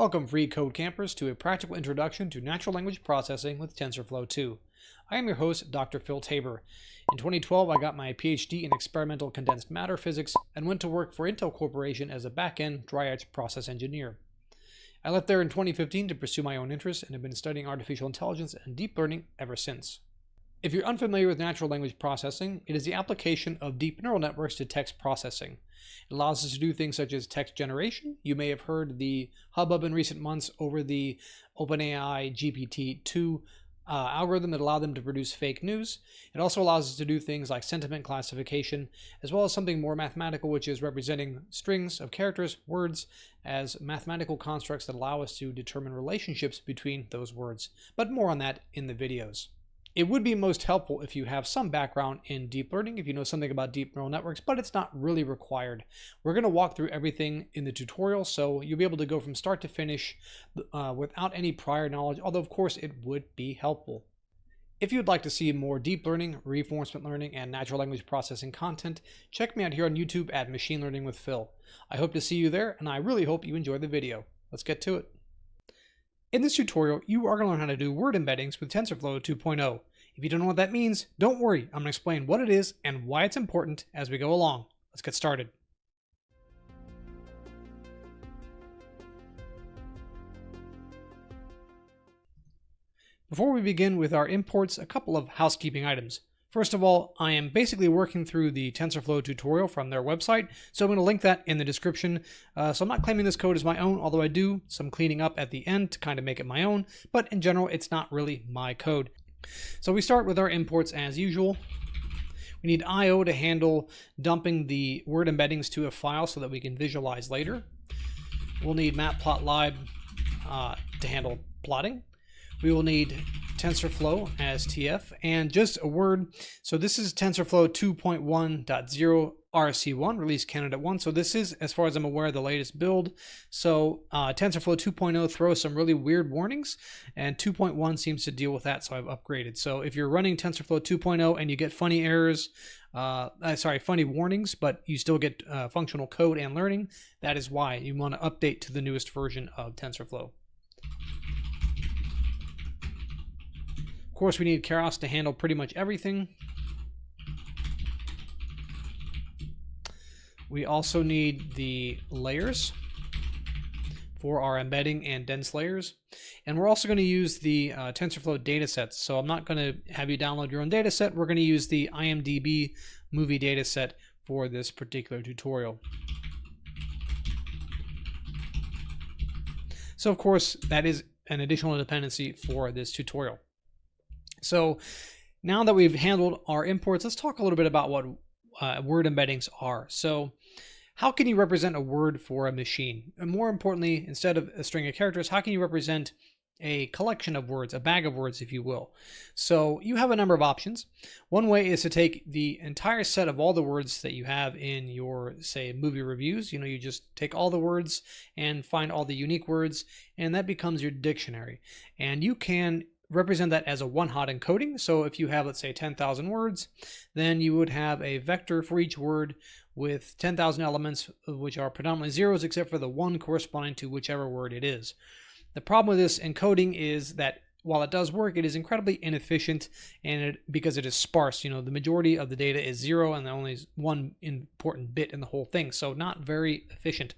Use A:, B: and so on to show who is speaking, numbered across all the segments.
A: Welcome, free code campers, to a practical introduction to natural language processing with TensorFlow 2. I am your host, Dr. Phil Tabor. In 2012, I got my PhD in experimental condensed matter physics and went to work for Intel Corporation as a back-end dry-etch process engineer. I left there in 2015 to pursue my own interests and have been studying artificial intelligence and deep learning ever since. If you're unfamiliar with natural language processing, it is the application of deep neural networks to text processing. It allows us to do things such as text generation. You may have heard the hubbub in recent months over the OpenAI GPT-2 algorithm that allowed them to produce fake news. It also allows us to do things like sentiment classification, as well as something more mathematical, which is representing strings of characters, words, as mathematical constructs that allow us to determine relationships between those words. But more on that in the videos. It would be most helpful if you have some background in deep learning, if you know something about deep neural networks, but it's not really required. We're going to walk through everything in the tutorial, so you'll be able to go from start to finish without any prior knowledge, although of course it would be helpful. If you'd like to see more deep learning, reinforcement learning, and natural language processing content, check me out here on YouTube at Machine Learning with Phil. I hope to see you there, and I really hope you enjoy the video. Let's get to it. In this tutorial, you are going to learn how to do word embeddings with TensorFlow 2.0. If you don't know what that means, don't worry. I'm going to explain what it is and why it's important as we go along. Let's get started. Before we begin with our imports, a couple of housekeeping items. First of all, I am basically working through the TensorFlow tutorial from their website, so I'm going to link that in the description. So I'm not claiming this code as my own, although I do some cleaning up at the end to kind of make it my own, but in general, it's not really my code. So we start with our imports as usual. We need I/O to handle dumping the word embeddings to a file so that we can visualize later. We'll need matplotlib to handle plotting. We will need TensorFlow as TF, and just a word. So this is TensorFlow 2.1.0 RC1, release candidate 1. So this is, as far as I'm aware, the latest build. So TensorFlow 2.0 throws some really weird warnings, and 2.1 seems to deal with that, so I've upgraded. So if you're running TensorFlow 2.0 and you get funny errors, funny warnings, but you still get functional code and learning, that is why you want to update to the newest version of TensorFlow. Of course, we need Keras to handle pretty much everything. We also need the layers for our embedding and dense layers. And we're also going to use the TensorFlow datasets. So I'm not going to have you download your own dataset. We're going to use the IMDb movie dataset for this particular tutorial. So of course, that is an additional dependency for this tutorial. So now that we've handled our imports, let's talk a little bit about what word embeddings are. So how can you represent a word for a machine? And more importantly, instead of a string of characters, how can you represent a collection of words, a bag of words, if you will? So you have a number of options. One way is to take the entire set of all the words that you have in your, say, movie reviews. You just take all the words and find all the unique words, and that becomes your dictionary. And you can represent that as a one-hot encoding. So if you have, let's say, 10,000 words, then you would have a vector for each word with 10,000 elements, which are predominantly zeros, except for the one corresponding to whichever word it is. The problem with this encoding is that while it does work, it is incredibly inefficient, and because it is sparse. The majority of the data is zero, and there only is one important bit in the whole thing, so not very efficient.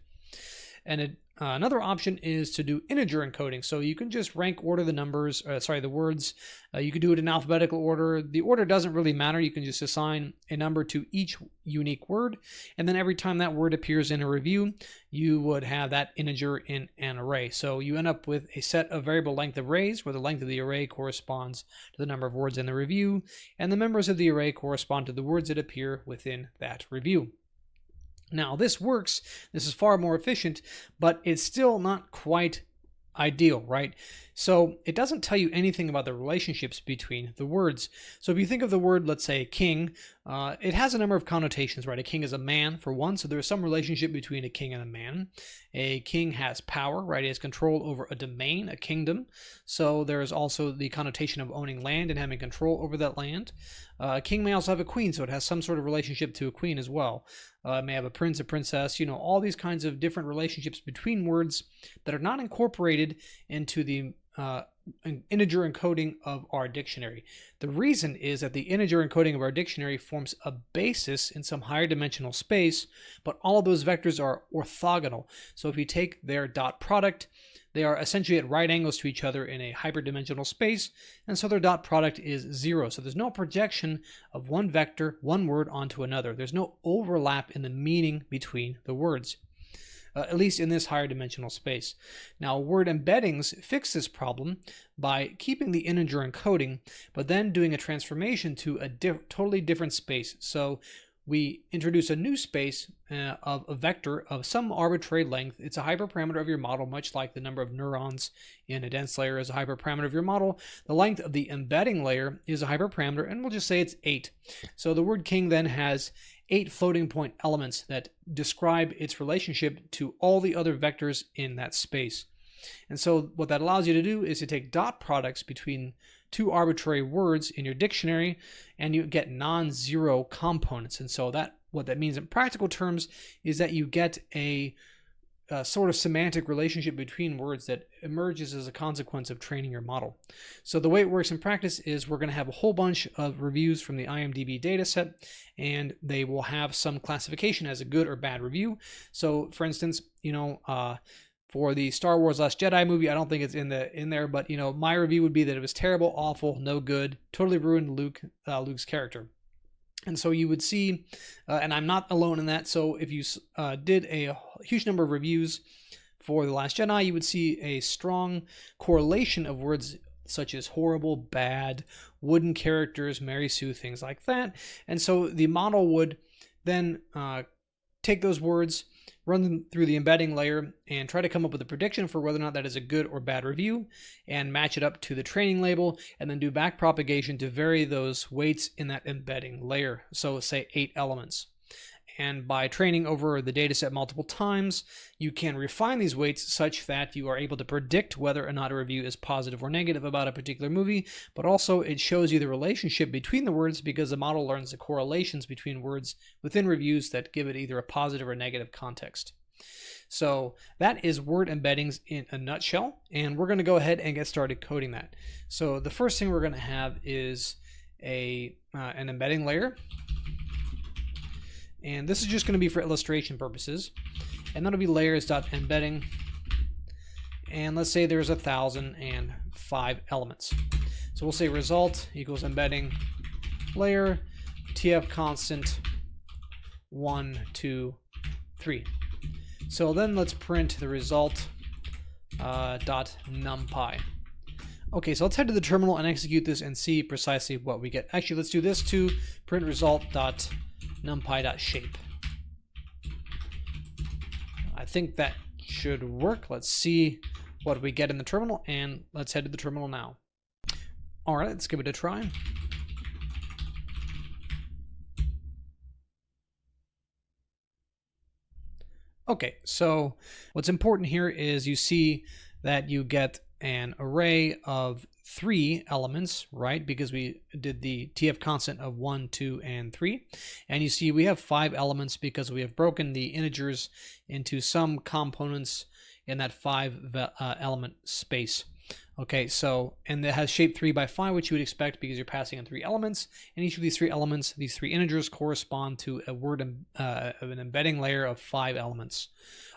A: And another option is to do integer encoding. So you can just rank order the numbers, the words. You could do it in alphabetical order. The order doesn't really matter. You can just assign a number to each unique word. And then every time that word appears in a review, you would have that integer in an array. So you end up with a set of variable length arrays where the length of the array corresponds to the number of words in the review, and the members of the array correspond to the words that appear within that review. Now this works, this is far more efficient, but it's still not quite ideal, right? So it doesn't tell you anything about the relationships between the words. So if you think of the word, let's say king, it has a number of connotations, right? A king is a man, for one, so there's some relationship between a king and a man. A king has power, right? He has control over a domain, a kingdom. So there's also the connotation of owning land and having control over that land. A king may also have a queen, so it has some sort of relationship to a queen as well. It may have a prince, a princess, you know, all these kinds of different relationships between words that are not incorporated into the integer encoding of our dictionary. The reason is that the integer encoding of our dictionary forms a basis in some higher dimensional space, but all of those vectors are orthogonal. So if you take their dot product, they are essentially at right angles to each other in a hyperdimensional space, and so their dot product is 0. So there's no projection of one vector, one word onto another. There's no overlap in the meaning between the words. At least in this higher dimensional space. Now, word embeddings fix this problem by keeping the integer encoding, but then doing a transformation to a totally different space. So we introduce a new space of a vector of some arbitrary length. It's a hyperparameter of your model, much like the number of neurons in a dense layer is a hyperparameter of your model. The length of the embedding layer is a hyperparameter, and we'll just say it's 8. So the word king then has 8 floating point elements that describe its relationship to all the other vectors in that space. And so what that allows you to do is to take dot products between two arbitrary words in your dictionary, and you get non-zero components. And so what that means in practical terms is that you get a sort of semantic relationship between words that emerges as a consequence of training your model. So the way it works in practice is we're going to have a whole bunch of reviews from the IMDb dataset, and they will have some classification as a good or bad review. So for instance, you know, for the Star Wars Last Jedi movie, I don't think it's in there, but you know, my review would be that it was terrible, awful, no good, totally ruined Luke's character. And so you would see, and I'm not alone in that, so if you did a huge number of reviews for The Last Jedi, you would see a strong correlation of words such as horrible, bad, wooden characters, Mary Sue, things like that. And so the model would then take those words, run them through the embedding layer, and try to come up with a prediction for whether or not that is a good or bad review, and match it up to the training label, and then do back propagation to vary those weights in that embedding layer. So say 8 elements. And by training over the dataset multiple times, you can refine these weights such that you are able to predict whether or not a review is positive or negative about a particular movie, but also it shows you the relationship between the words because the model learns the correlations between words within reviews that give it either a positive or negative context. So that is word embeddings in a nutshell, and we're going to go ahead and get started coding that. So the first thing we're going to have is an embedding layer. And this is just going to be for illustration purposes. And that'll be layers.embedding. And let's say there's 1,005 elements. So we'll say result equals embedding layer tf constant 1, 2, 3. So then let's print the result dot numpy. Okay, so let's head to the terminal and execute this and see precisely what we get. Actually, let's do this too. Print result dot numpy.shape. I think that should work. Let's see what we get in the terminal, and let's head to the terminal now. All right, let's give it a try. Okay, so what's important here is you see that you get an array of 3 elements, right? Because we did the TF constant of 1, 2, and 3. And you see we have 5 elements because we have broken the integers into some components in that 5 element space. Okay, so, and it has shape 3 by 5, which you would expect because you're passing in 3 elements. And each of these 3 elements, these 3 integers correspond to a word of an embedding layer of 5 elements.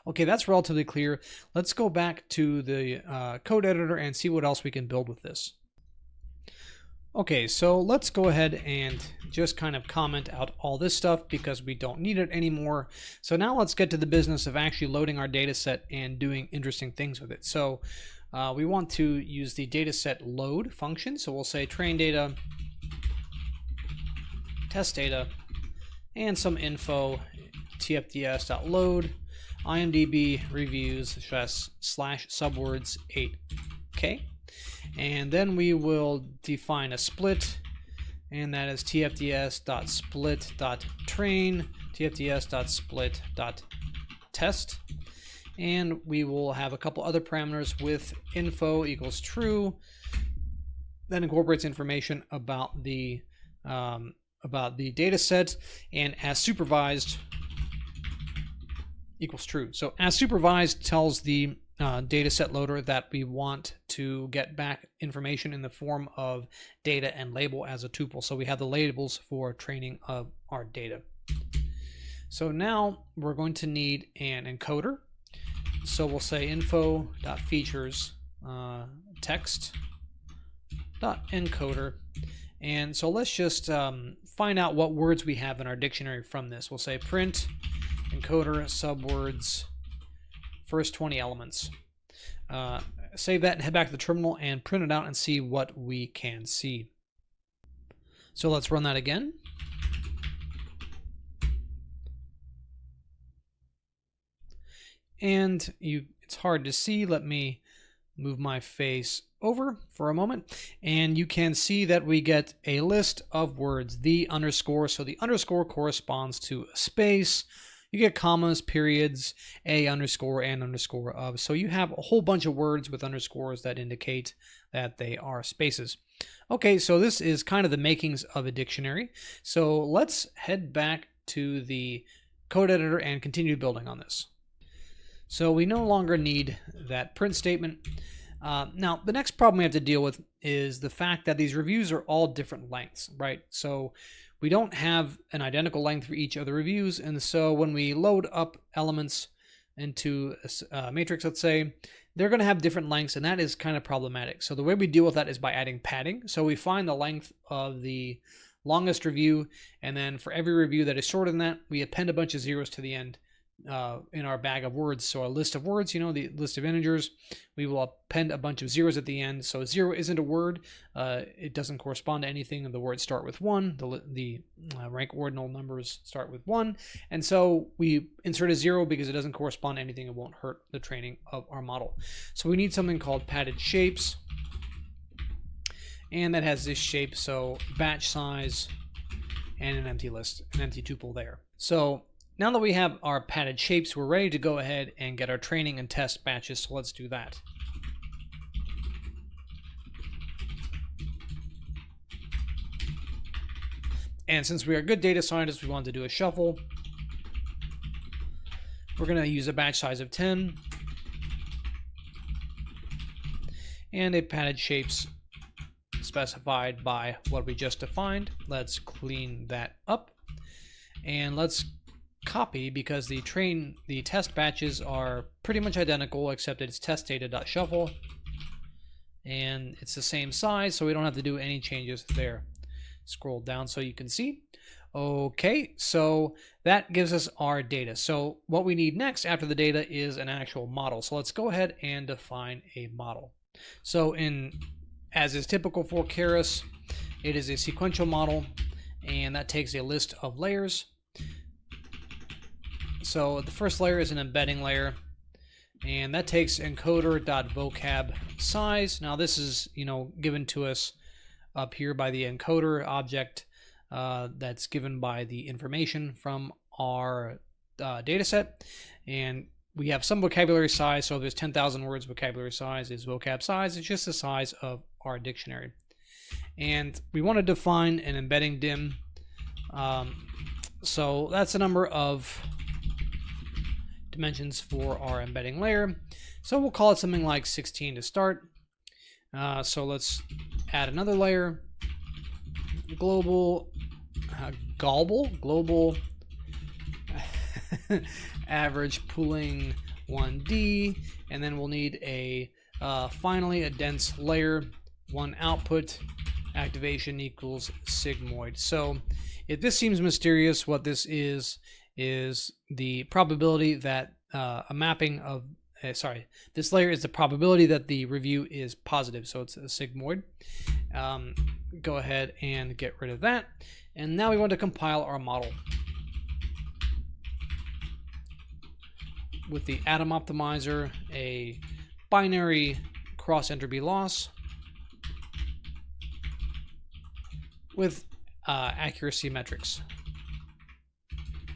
A: Okay, that's relatively clear. Let's go back to the code editor and see what else we can build with this. Okay, so let's go ahead and just kind of comment out all this stuff because we don't need it anymore. So now let's get to the business of actually loading our data set and doing interesting things with it. So we want to use the dataset load function. So we'll say train data, test data, and some info, tfds.load, IMDb reviews slash subwords 8k. And then we will define a split, and that is tfds.split.train, tfds.split.test. And we will have a couple other parameters with info equals true. That incorporates information about the about the data set, and as supervised equals true. So as supervised tells the data set loader that we want to get back information in the form of data and label as a tuple. So we have the labels for training of our data. So now we're going to need an encoder. So we'll say info.features text.encoder. And so let's just find out what words we have in our dictionary from this. We'll say print encoder subwords first 20 elements. Save that and head back to the terminal and print it out and see what we can see. So let's run that again. And it's hard to see. Let me move my face over for a moment, and you can see that we get a list of words, the underscore. So the underscore corresponds to a space. You get commas, periods, a underscore, and underscore of. So you have a whole bunch of words with underscores that indicate that they are spaces. Okay, so this is kind of the makings of a dictionary. So let's head back to the code editor and continue building on this. So we no longer need that print statement. Now, the next problem we have to deal with is the fact that these reviews are all different lengths, right? So we don't have an identical length for each of the reviews, and so when we load up elements into a matrix, let's say, they're going to have different lengths, and that is kind of problematic. So the way we deal with that is by adding padding. So we find the length of the longest review, and then for every review that is shorter than that, we append a bunch of zeros to the end in our bag of words. So a list of words, the list of integers, we will append a bunch of zeros at the end. So 0 isn't a word. It doesn't correspond to anything. The words start with 1. The rank ordinal numbers start with 1. And so we insert a 0 because it doesn't correspond to anything. It won't hurt the training of our model. So we need something called padded shapes. And that has this shape. So batch size and an empty list, an empty tuple there. So now that we have our padded shapes, we're ready to go ahead and get our training and test batches, so let's do that. And since we are good data scientists, we want to do a shuffle. We're going to use a batch size of 10 and a padded shapes specified by what we just defined. Let's clean that up and let's copy, because the test batches are pretty much identical, except it's test data.shuffle, and it's the same size, so we don't have to do any changes there. Scroll down so you can see. Okay, so that gives us our data. So what we need next after the data is an actual model. So let's go ahead and define a model. So as is typical for Keras, it is a sequential model, and that takes a list of layers. So the first layer is an embedding layer, and that takes encoder.vocab size. Now this is, given to us up here by the encoder object that's given by the information from our data set. And we have some vocabulary size, so there's 10,000 words. Vocabulary size is vocab size. It's just the size of our dictionary. And we want to define an embedding dim. So that's the number of dimensions for our embedding layer. So we'll call it something like 16 to start. So let's add another layer, global average pooling 1D, and then we'll need finally a dense layer, 1 output activation equals sigmoid. So if this seems mysterious, what this is the probability that this layer is the probability that the review is positive, so it's a sigmoid. Go ahead and get rid of that, and now we want to compile our model with the atom optimizer, a binary cross entropy loss with accuracy metrics.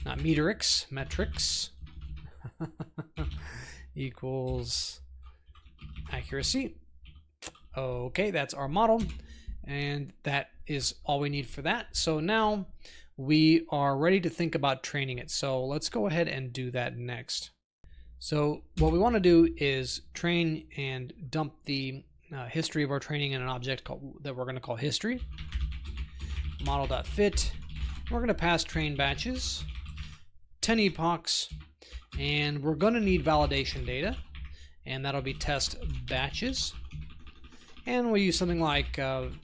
A: Not metrics, metrics equals accuracy. Okay, that's our model. And that is all we need for that. So now we are ready to think about training it. So let's go ahead and do that next. So what we want to do is train and dump the history of our training in an object that we're going to call history. Model.fit. We're going to pass train batches, 10 epochs, and we're going to need validation data, and that'll be test batches. And we'll use something like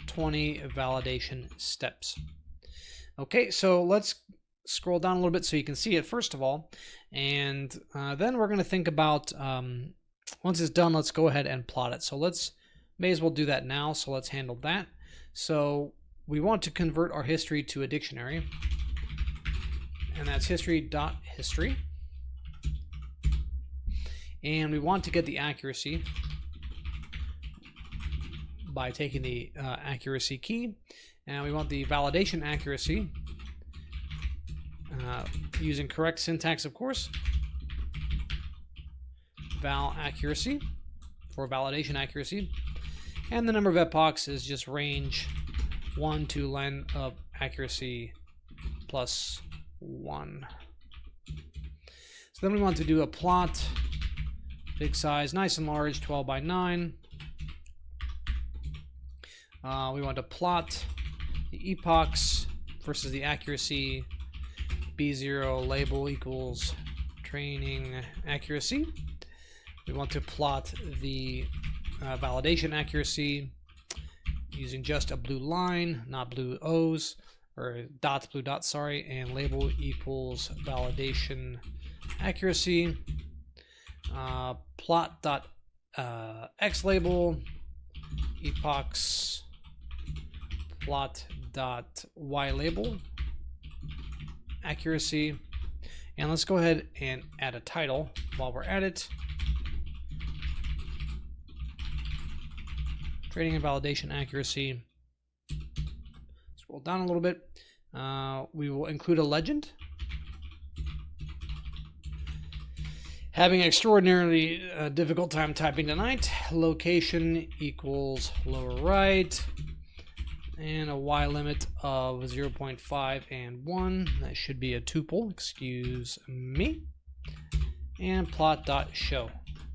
A: 20 validation steps. Okay, so let's scroll down a little bit so you can see it first of all, and then we're going to think about once it's done, let's go ahead and plot it. So may as well do that now. So let's handle that. So we want to convert our history to a dictionary, and that's history.history. And we want to get the accuracy by taking the accuracy key, and we want the validation accuracy using correct syntax, of course. Val accuracy for validation accuracy, and the number of epochs is just range 1 to len of accuracy plus 1. So then we want to do a plot, big size, nice and large, 12 by 9. We want to plot the epochs versus the accuracy. B0 label equals training accuracy. We want to plot the validation accuracy using just a blue line, not blue O's, or dots, blue dots, sorry, and label equals validation accuracy. Plot dot x label epochs plot dot y label accuracy. And let's go ahead and add a title while we're at it. Training and validation accuracy. Scroll down a little bit. We will include a legend. Having an extraordinarily difficult time typing tonight. Location equals lower right. And a y limit of 0.5 and 1. That should be a tuple, excuse me. And plot.show.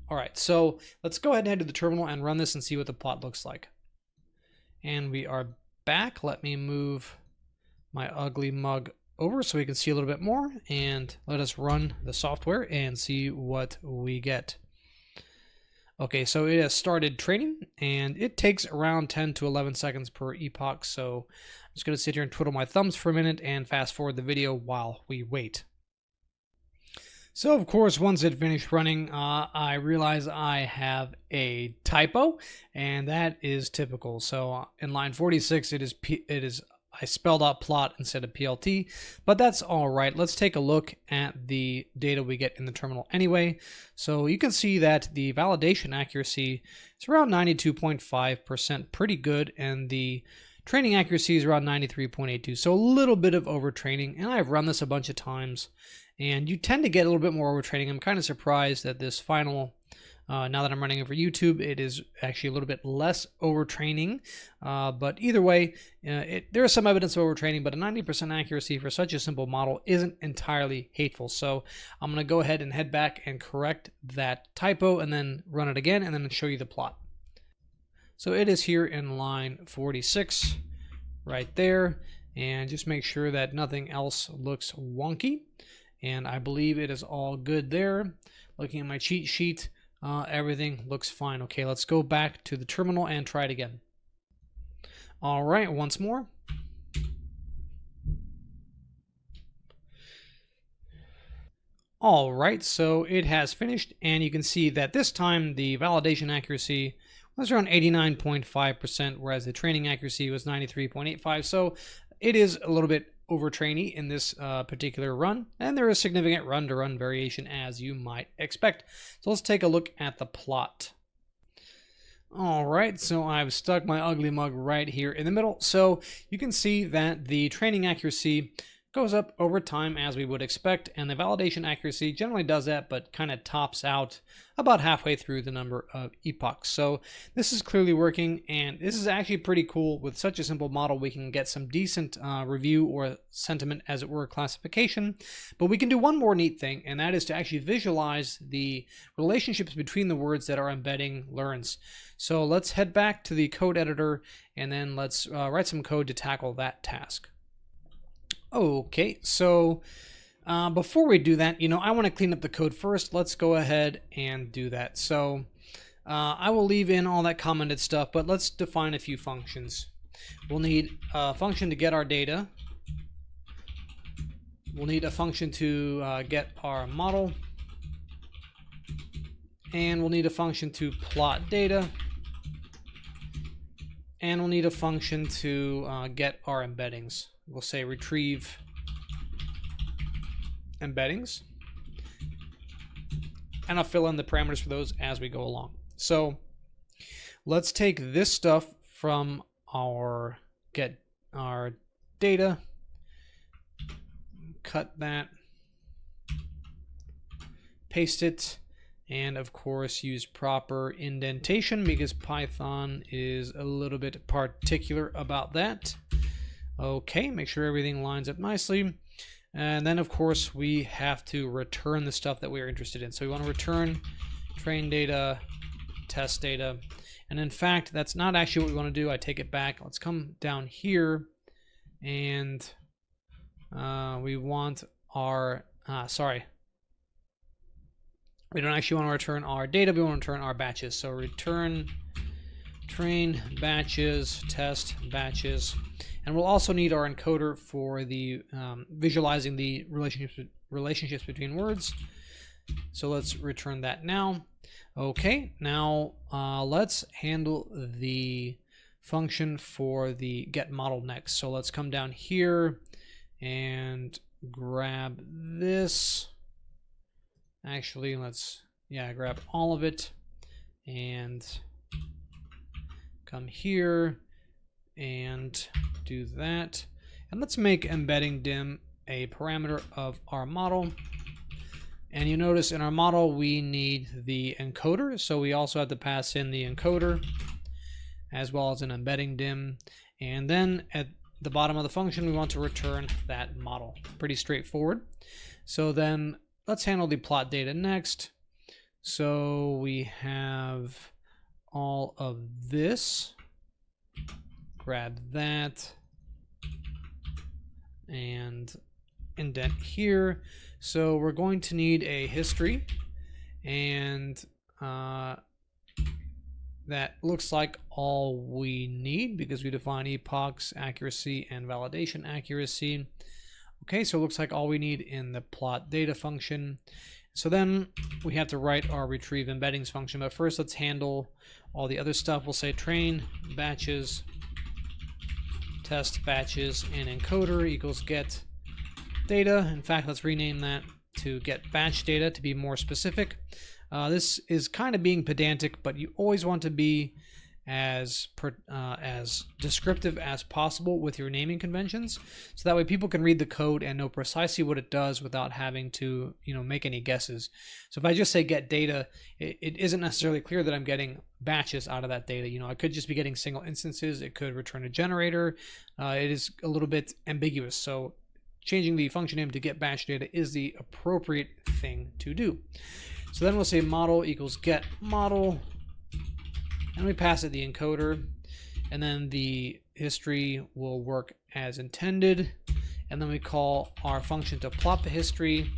A: All right, so let's go ahead and head to the terminal and run this and see what the plot looks like. And we are back. Let me move my ugly mug over so we can see a little bit more, and let us run the software and see what we get. Okay, so it has started training, and it takes around 10 to 11 seconds per epoch, so I'm just going to sit here and twiddle my thumbs for a minute and fast forward the video while we wait. So of course, once it finished running, I realize I have a typo, and that is typical. So in line 46, I spelled out plot instead of PLT, but that's all right. Let's take a look at the data we get in the terminal anyway. So you can see that the validation accuracy is around 92.5%, pretty good, and the training accuracy is around 93.82, so a little bit of overtraining, and I've run this a bunch of times, and you tend to get a little bit more overtraining. I'm kind of surprised that this final, now that I'm running it for YouTube, it is actually a little bit less overtraining, but either way, there is some evidence of overtraining, but a 90% accuracy for such a simple model isn't entirely hateful. So I'm going to go ahead and head back and correct that typo and then run it again and then show you the plot. So it is here in line 46 right there, and just make sure that nothing else looks wonky, and I believe it is all good there. Looking at my cheat sheet, everything looks fine. Okay, let's go back to the terminal and try it again. All right, once more. All right, so it has finished, and you can see that this time the validation accuracy was around 89.5%, whereas the training accuracy was 93.85. So it is a little bit overtrainy in this particular run, and there is significant run-to-run variation, as you might expect. So let's take a look at the plot. All right, so I've stuck my ugly mug right here in the middle. So you can see that the training accuracy goes up over time as we would expect, and the validation accuracy generally does that, but kind of tops out about halfway through the number of epochs. So this is clearly working, and this is actually pretty cool. With such a simple model, we can get some decent review or sentiment, as it were, classification. But we can do one more neat thing, and that is to actually visualize the relationships between the words that our embedding learns. So let's head back to the code editor, and then let's write some code to tackle that task. Okay, so before we do that, I want to clean up the code first. Let's go ahead and do that. So I will leave in all that commented stuff, but let's define a few functions. We'll need a function to get our data. We'll need a function to get our model. And we'll need a function to plot data. And we'll need a function to get our embeddings. We'll say retrieve embeddings, and I'll fill in the parameters for those as we go along. So let's take this stuff from our get our data, cut that, paste it, and of course use proper indentation because Python is a little bit particular about that. Okay, make sure everything lines up nicely. And then of course we have to return the stuff that we are interested in. So we want to return train data, test data. And in fact, that's not actually what we want to do. I take it back. Let's come down here, and we want our, we don't actually want to return our data, we want to return our batches. So return train batches, test batches. And we'll also need our encoder for the visualizing the relationships between words. So let's return that now. Okay, now let's handle the function for the get model next. So let's come down here and grab this. Actually, let's grab all of it and come here and do that. And let's make embedding dim a parameter of our model. And you notice in our model we need the encoder, so we also have to pass in the encoder as well as an embedding dim. And then at the bottom of the function we want to return that model. Pretty straightforward. So then let's handle the plot data next. So we have all of this. Grab that and indent here. So we're going to need a history, and that looks like all we need because we define epochs, accuracy, and validation accuracy. Okay, so it looks like all we need in the plot data function. So then we have to write our retrieve embeddings function, but first let's handle all the other stuff. We'll say train batches, test batches, and encoder equals get data. In fact, let's rename that to get batch data to be more specific. This is kind of being pedantic, but you always want to be as descriptive as possible with your naming conventions, so that way people can read the code and know precisely what it does without having to make any guesses. So if I just say get data, it isn't necessarily clear that I'm getting batches out of that data. I could just be getting single instances. It could return a generator. It is a little bit ambiguous, so changing the function name to get batch data is the appropriate thing to do. So then we'll say model equals get model, and we pass it the encoder, and then the history will work as intended, and then we call our function to plot the history,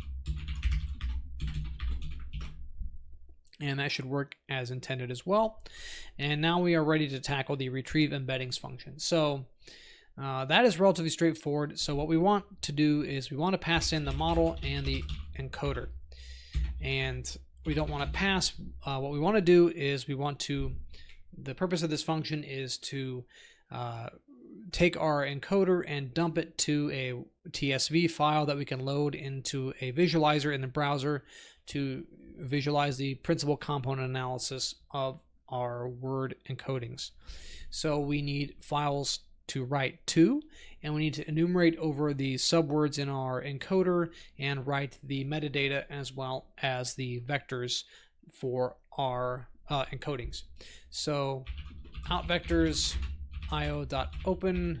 A: and that should work as intended as well. And now we are ready to tackle the retrieve embeddings function. So that is relatively straightforward. So what we want to do is we want to pass in the model and the encoder, and we don't want to pass. What we want to do is the purpose of this function is to take our encoder and dump it to a TSV file that we can load into a visualizer in the browser to visualize the principal component analysis of our word encodings. So we need files to write to, and we need to enumerate over the subwords in our encoder and write the metadata as well as the vectors for our encodings. So out vectors io.open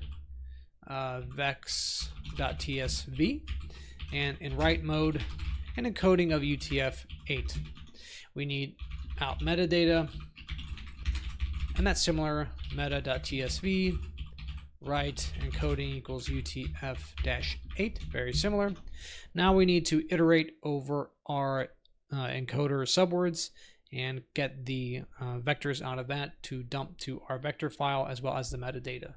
A: vex.tsv, and in write mode an encoding of UTF-8. We need out metadata, and that's similar, meta.tsv, write encoding equals UTF-8, very similar. Now we need to iterate over our encoder subwords and get the vectors out of that to dump to our vector file as well as the metadata.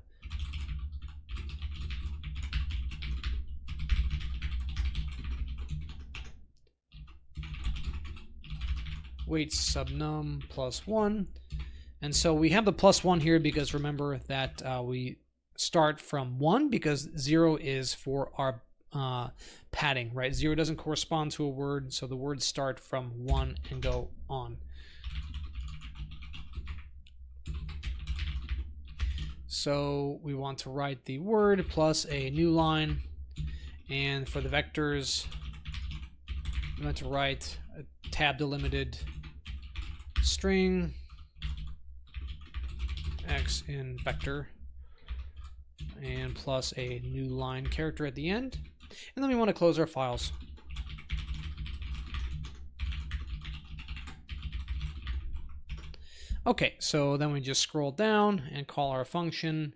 A: Weights subnum +1, and so we have the +1 here because remember that we start from 1 because 0 is for our padding, right? 0 doesn't correspond to a word, so the words start from 1 and go on. So we want to write the word plus a new line, and for the vectors we want to write a tab delimited string x in vector and plus a new line character at the end, and then we want to close our files. Okay, so then we just scroll down and call our function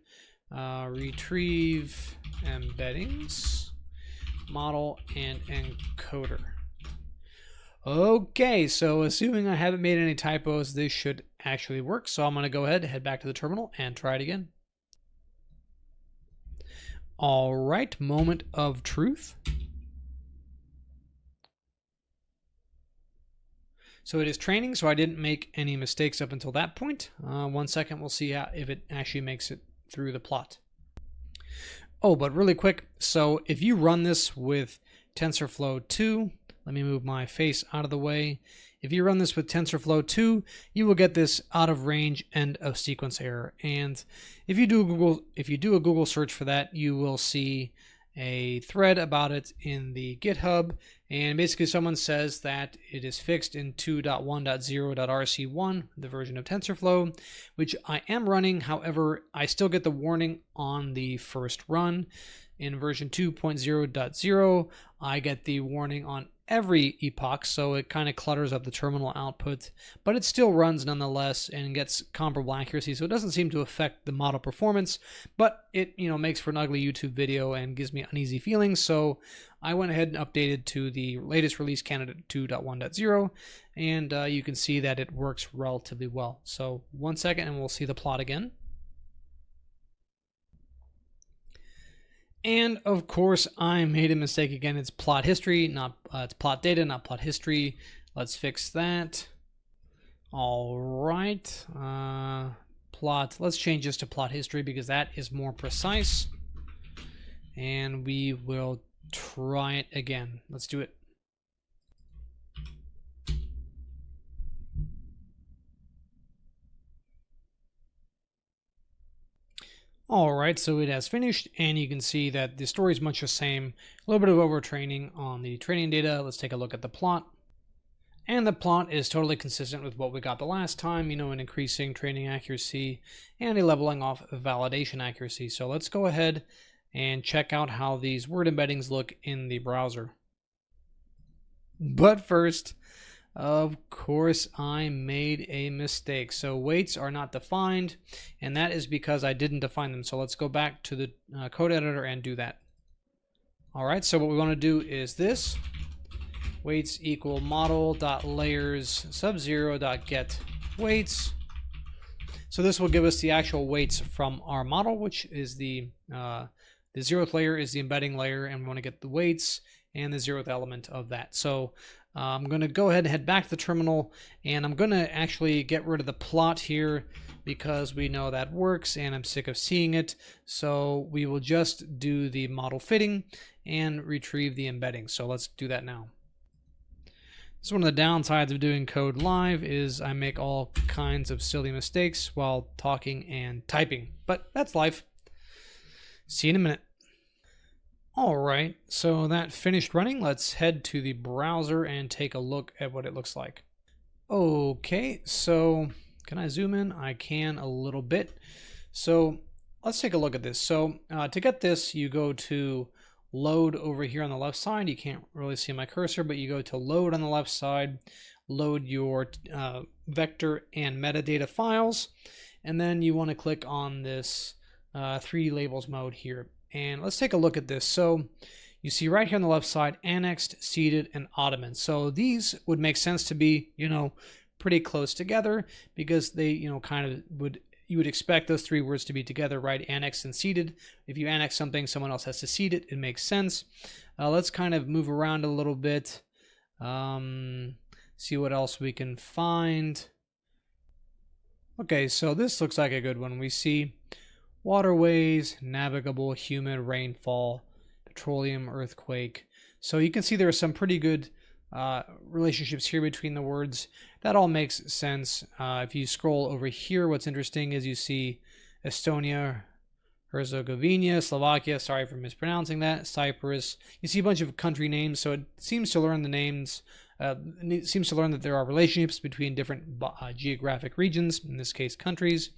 A: retrieve embeddings model and encoder. Okay, so assuming I haven't made any typos, this should actually work. So I'm going to go ahead, head back to the terminal and try it again. All right, moment of truth. So it is training, so I didn't make any mistakes up until that point. 1 second, we'll see if it actually makes it through the plot. Oh, but really quick, so if you run this with TensorFlow 2, let me move my face out of the way. If you run this with TensorFlow 2, you will get this out of range end of sequence error. And if you do a Google search for that, you will see a thread about it in the GitHub, and basically someone says that it is fixed in 2.1.0.rc1, the version of TensorFlow, which I am running. However, I still get the warning on the first run. In version 2.0.0, I get the warning on every epoch, so it kind of clutters up the terminal output, but it still runs nonetheless and gets comparable accuracy, so it doesn't seem to affect the model performance, but it makes for an ugly YouTube video and gives me uneasy feelings. So I went ahead and updated to the latest release candidate 2.1.0, and you can see that it works relatively well. So 1 second and we'll see the plot again. And of course, I made a mistake again. It's plot history, not it's plot data, not plot history. Let's fix that. All right, plot. Let's change this to plot history because that is more precise. And we will try it again. Let's do it. All right, so it has finished, and you can see that the story is much the same. A little bit of overtraining on the training data. Let's take a look at the plot. And the plot is totally consistent with what we got the last time, an increasing training accuracy and a leveling off of validation accuracy. So let's go ahead and check out how these word embeddings look in the browser. But first, of course, I made a mistake. So weights are not defined, and that is because I didn't define them. So let's go back to the code editor and do that. All right, so what we want to do is this. Weights equal model.layers sub0.get weights. So this will give us the actual weights from our model, which is the 0th layer is the embedding layer, and we want to get the weights and the 0th element of that. So I'm going to go ahead and head back to the terminal, and I'm going to actually get rid of the plot here because we know that works and I'm sick of seeing it. So we will just do the model fitting and retrieve the embedding. So let's do that now. So one of the downsides of doing code live is I make all kinds of silly mistakes while talking and typing, but that's life. See you in a minute. All right, so that finished running. Let's head to the browser and take a look at what it looks like. Okay, so can I zoom in? I can a little bit. So let's take a look at this. So to get this, you go to load over here on the left side. You can't really see my cursor, but you go to load on the left side, load your vector and metadata files, and then you want to click on this 3D labels mode here. And let's take a look at this. So you see right here on the left side, annexed, seeded, and ottoman. So these would make sense to be, pretty close together because they, kind of you would expect those three words to be together, right? Annexed and seeded. If you annex something, someone else has to seed it. It makes sense. Let's kind of move around a little bit. See what else we can find. Okay, so this looks like a good one. We see waterways, navigable, humid, rainfall, petroleum, earthquake. So you can see there are some pretty good relationships here between the words. That all makes sense. If you scroll over here, what's interesting is you see Estonia, Herzegovina, Slovakia, sorry for mispronouncing that, Cyprus. You see a bunch of country names, so it seems to learn the names. It seems to learn that there are relationships between different geographic regions, in this case countries.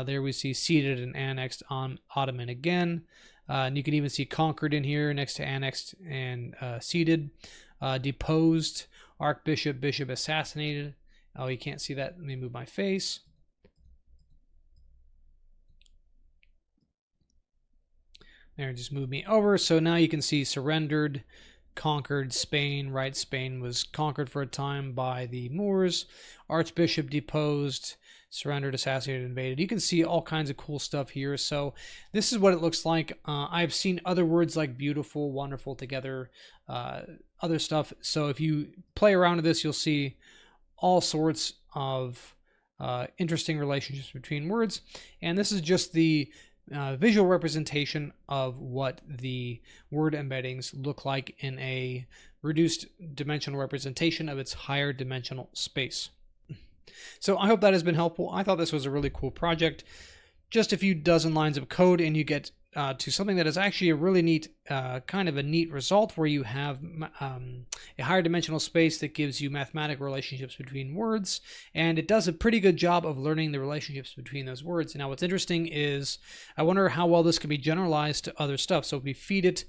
A: There we see seated and annexed on Ottoman again. And you can even see conquered in here next to annexed and seated. Deposed, archbishop, bishop assassinated. Oh, you can't see that. Let me move my face. There, just move me over. So now you can see surrendered, conquered, Spain, right? Spain was conquered for a time by the Moors. Archbishop deposed, surrendered, assassinated, invaded. You can see all kinds of cool stuff here. So this is what it looks like. I've seen other words like beautiful, wonderful together, other stuff. So if you play around with this, you'll see all sorts of interesting relationships between words. And this is just the visual representation of what the word embeddings look like in a reduced dimensional representation of its higher dimensional space. So I hope that has been helpful. I thought this was a really cool project. Just a few dozen lines of code and you get to something that is actually a really neat, kind of a neat result where you have a higher dimensional space that gives you mathematical relationships between words, and it does a pretty good job of learning the relationships between those words. Now what's interesting is I wonder how well this can be generalized to other stuff. So if we feed it,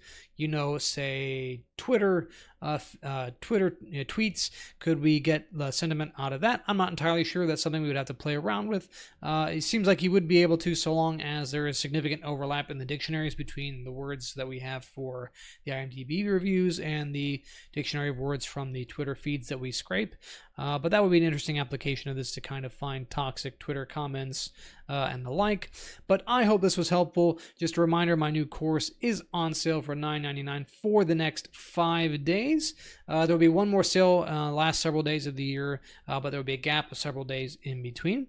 A: say Twitter, tweets, could we get the sentiment out of that? I'm not entirely sure. That's something we would have to play around with. It seems like you would be able to, so long as there is significant overlap in the dictionaries between the words that we have for the IMDb reviews and the dictionary of words from the Twitter feeds that we scrape. But that would be an interesting application of this to kind of find toxic Twitter comments and the like. But I hope this was helpful. Just a reminder, my new course is on sale for $9.99 for the next 5 days. There will be one more sale last several days of the year, but there will be a gap of several days in between.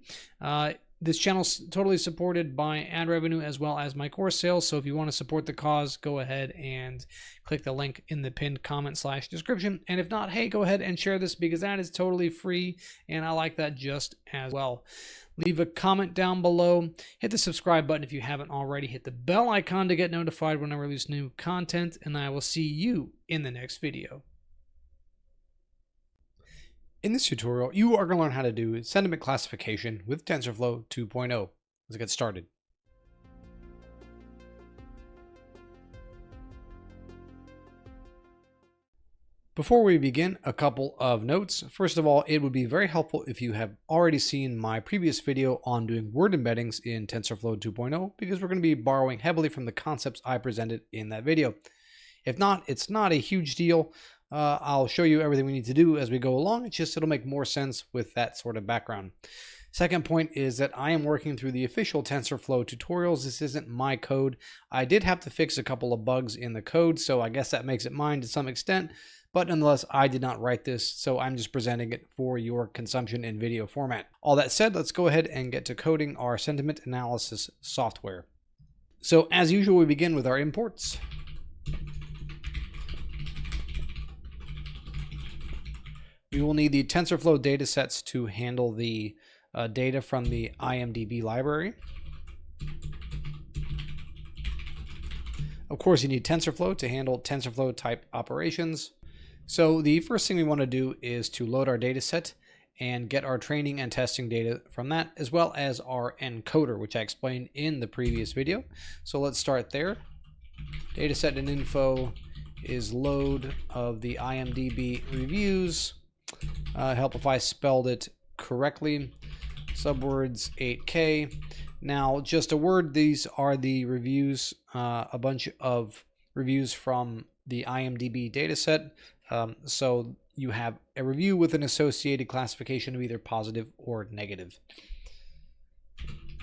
A: This channel is totally supported by ad revenue as well as my course sales. So if you want to support the cause, go ahead and click the link in the pinned comment/description. And if not, hey, go ahead and share this because that is totally free. And I like that just as well. Leave a comment down below. Hit the subscribe button if you haven't already. Hit the bell icon to get notified when I release new content. And I will see you in the next video. In this tutorial, you are going to learn how to do sentiment classification with TensorFlow 2.0. Let's get started. Before we begin, a couple of notes. First of all, it would be very helpful if you have already seen my previous video on doing word embeddings in TensorFlow 2.0, because we're going to be borrowing heavily from the concepts I presented in that video. If not, it's not a huge deal. I'll show you everything we need to do as we go along. It's just it'll make more sense with that sort of background. Second point is that I am working through the official TensorFlow tutorials. This isn't my code. I did have to fix a couple of bugs in the code, so I guess that makes it mine to some extent. But nonetheless, I did not write this, so I'm just presenting it for your consumption in video format. All that said, let's go ahead and get to coding our sentiment analysis software. So as usual, we begin with our imports. We will need the TensorFlow datasets to handle the data from the IMDb library. Of course, you need TensorFlow to handle TensorFlow type operations. So the first thing we want to do is to load our data set and get our training and testing data from that, as well as our encoder, which I explained in the previous video. So let's start there. Dataset and info is load of the IMDb reviews. Help if I spelled it correctly. Subwords 8K. Now, just a word, these are the reviews, a bunch of reviews from the IMDb dataset. So you have a review with an associated classification of either positive or negative.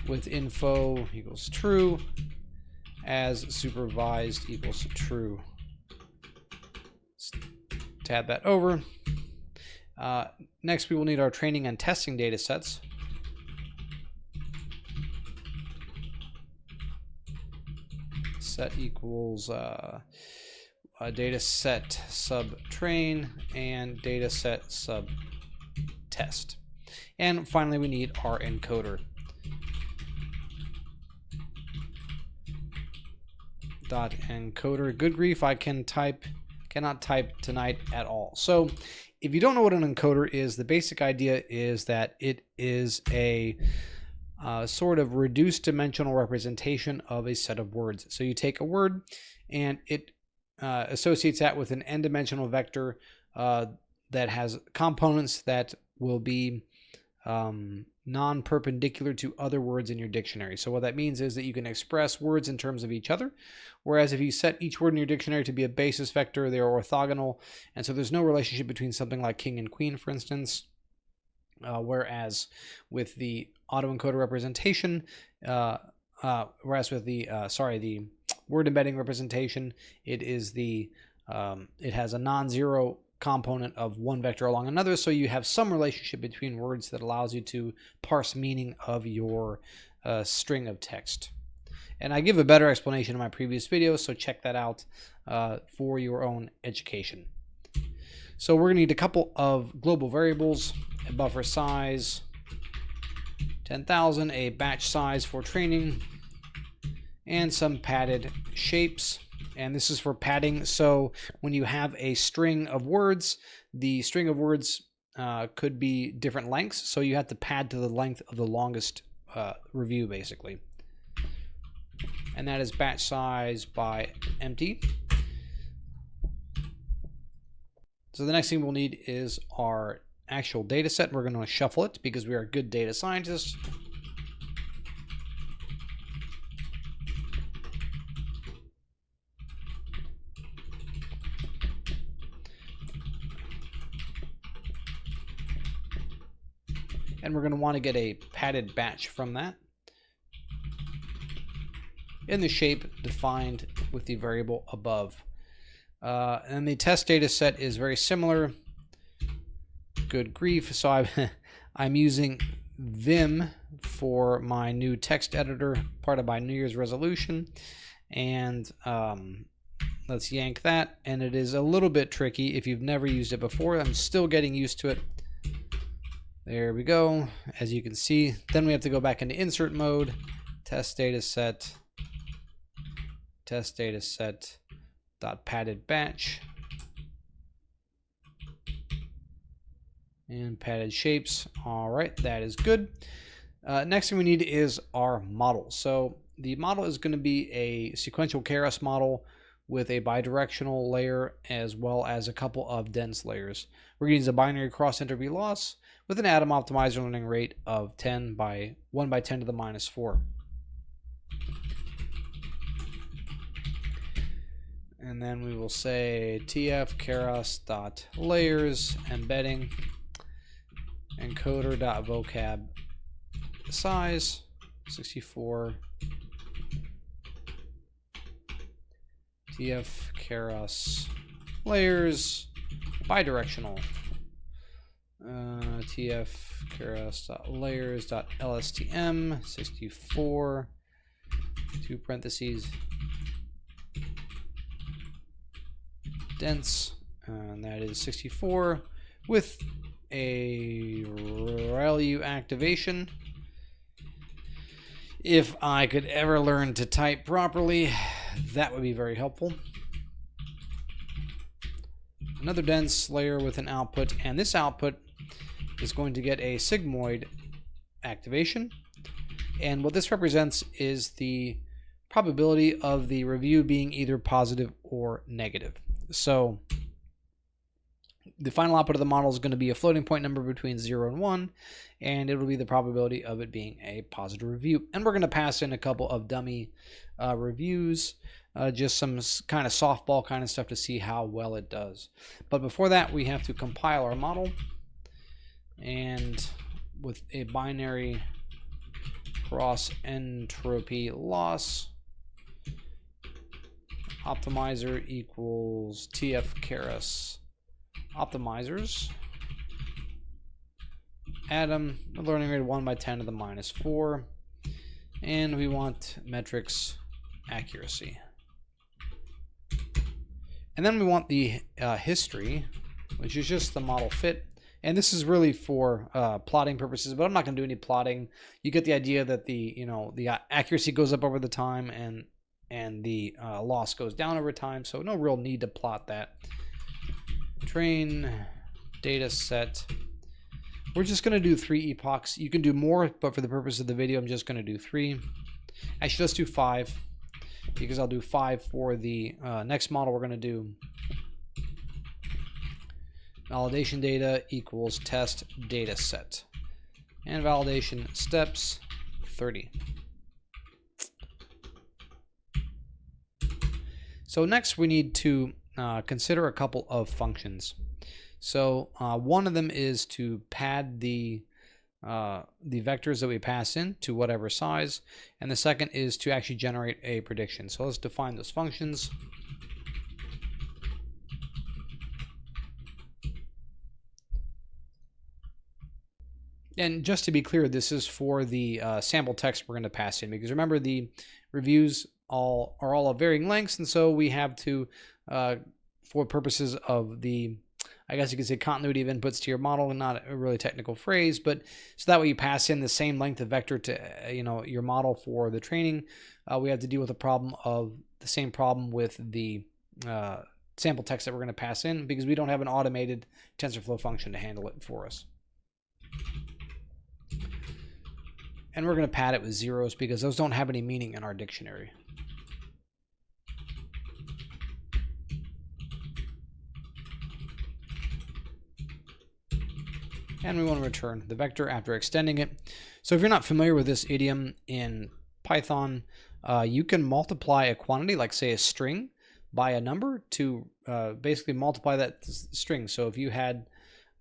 A: With info equals true, as supervised equals true. Tab that over. Next, we will need our training and testing data sets. Set equals data set sub train and data set sub test. And finally, we need our encoder. Dot encoder. Good grief, I cannot type tonight at all. So if you don't know what an encoder is, the basic idea is that it is a sort of reduced dimensional representation of a set of words. So you take a word and it associates that with an n-dimensional vector that has components that will be non-perpendicular to other words in your dictionary. So what that means is that you can express words in terms of each other, whereas if you set each word in your dictionary to be a basis vector, they are orthogonal, and so there's no relationship between something like king and queen, for instance. Whereas with the autoencoder representation, the word embedding representation, it has a non-zero component of one vector along another, so you have some relationship between words that allows you to parse meaning of your string of text. And I give a better explanation in my previous video, so check that out for your own education. So we're going to need a couple of global variables, a buffer size 10,000, a batch size for training, and some padded shapes. And this is for padding. So when you have a string of words, the string of words could be different lengths. So you have to pad to the length of the longest review, basically. And that is batch size by empty. So the next thing we'll need is our actual data set. We're going to shuffle it because we are good data scientists. And we're going to want to get a padded batch from that in the shape defined with the variable above. And the test data set is very similar. Good grief. So I'm using Vim for my new text editor, part of my New Year's resolution. And let's yank that. And it is a little bit tricky if you've never used it before. I'm still getting used to it. There we go. As you can see, then we have to go back into insert mode, test data set dot padded batch, and padded shapes. All right, that is good. Next thing we need is our model. So the model is going to be a sequential keras model with a bidirectional layer as well as a couple of dense layers. We're going to use a binary cross entropy loss with an atom optimizer learning rate of 1 by 10 to the minus 4. And then we will say tf keras dot layers embedding encoder dot vocab size 64 tf keras layers bidirectional tf keras dot layers dot lstm 64 two parentheses dense, and that is 64 with a ReLU activation. If I could ever learn to type properly, that would be very helpful. Another dense layer with an output, and this output is going to get a sigmoid activation. And what this represents is the probability of the review being either positive or negative. So the final output of the model is going to be a floating point number between 0 and 1, and it will be the probability of it being a positive review. And we're going to pass in a couple of dummy reviews, just some kind of softball kind of stuff to see how well it does. But before that, we have to compile our model, and with a binary cross entropy loss, optimizer equals tf keras optimizers, atom, learning rate 1 by 10 to the minus 4, and we want metrics accuracy. And then we want the history, which is just the model fit. And this is really for plotting purposes, but I'm not going to do any plotting. You get the idea that the accuracy goes up over the time, and the loss goes down over time. So no real need to plot that. Train data set. We're just going to do 3 epochs. You can do more, but for the purpose of the video, I'm just going to do 3. Actually, let's do 5, because I'll do 5 for the next model we're going to do. Validation data equals test data set, and validation steps 30. So next we need to consider a couple of functions. So one of them is to pad the vectors that we pass in to whatever size, and the second is to actually generate a prediction. So let's define those functions. And just to be clear, this is for the sample text we're going to pass in, because remember, the reviews are all of varying lengths, and so we have to, for purposes of the, I guess you could say, continuity of inputs to your model, not a really technical phrase, but so that way you pass in the same length of vector to your model for the training. We have to deal with the same problem with the sample text that we're going to pass in, because we don't have an automated TensorFlow function to handle it for us. And we're going to pad it with zeros, because those don't have any meaning in our dictionary. And we want to return the vector after extending it. So if you're not familiar with this idiom in Python, you can multiply a quantity, like say a string, by a number to basically multiply that string. So if you had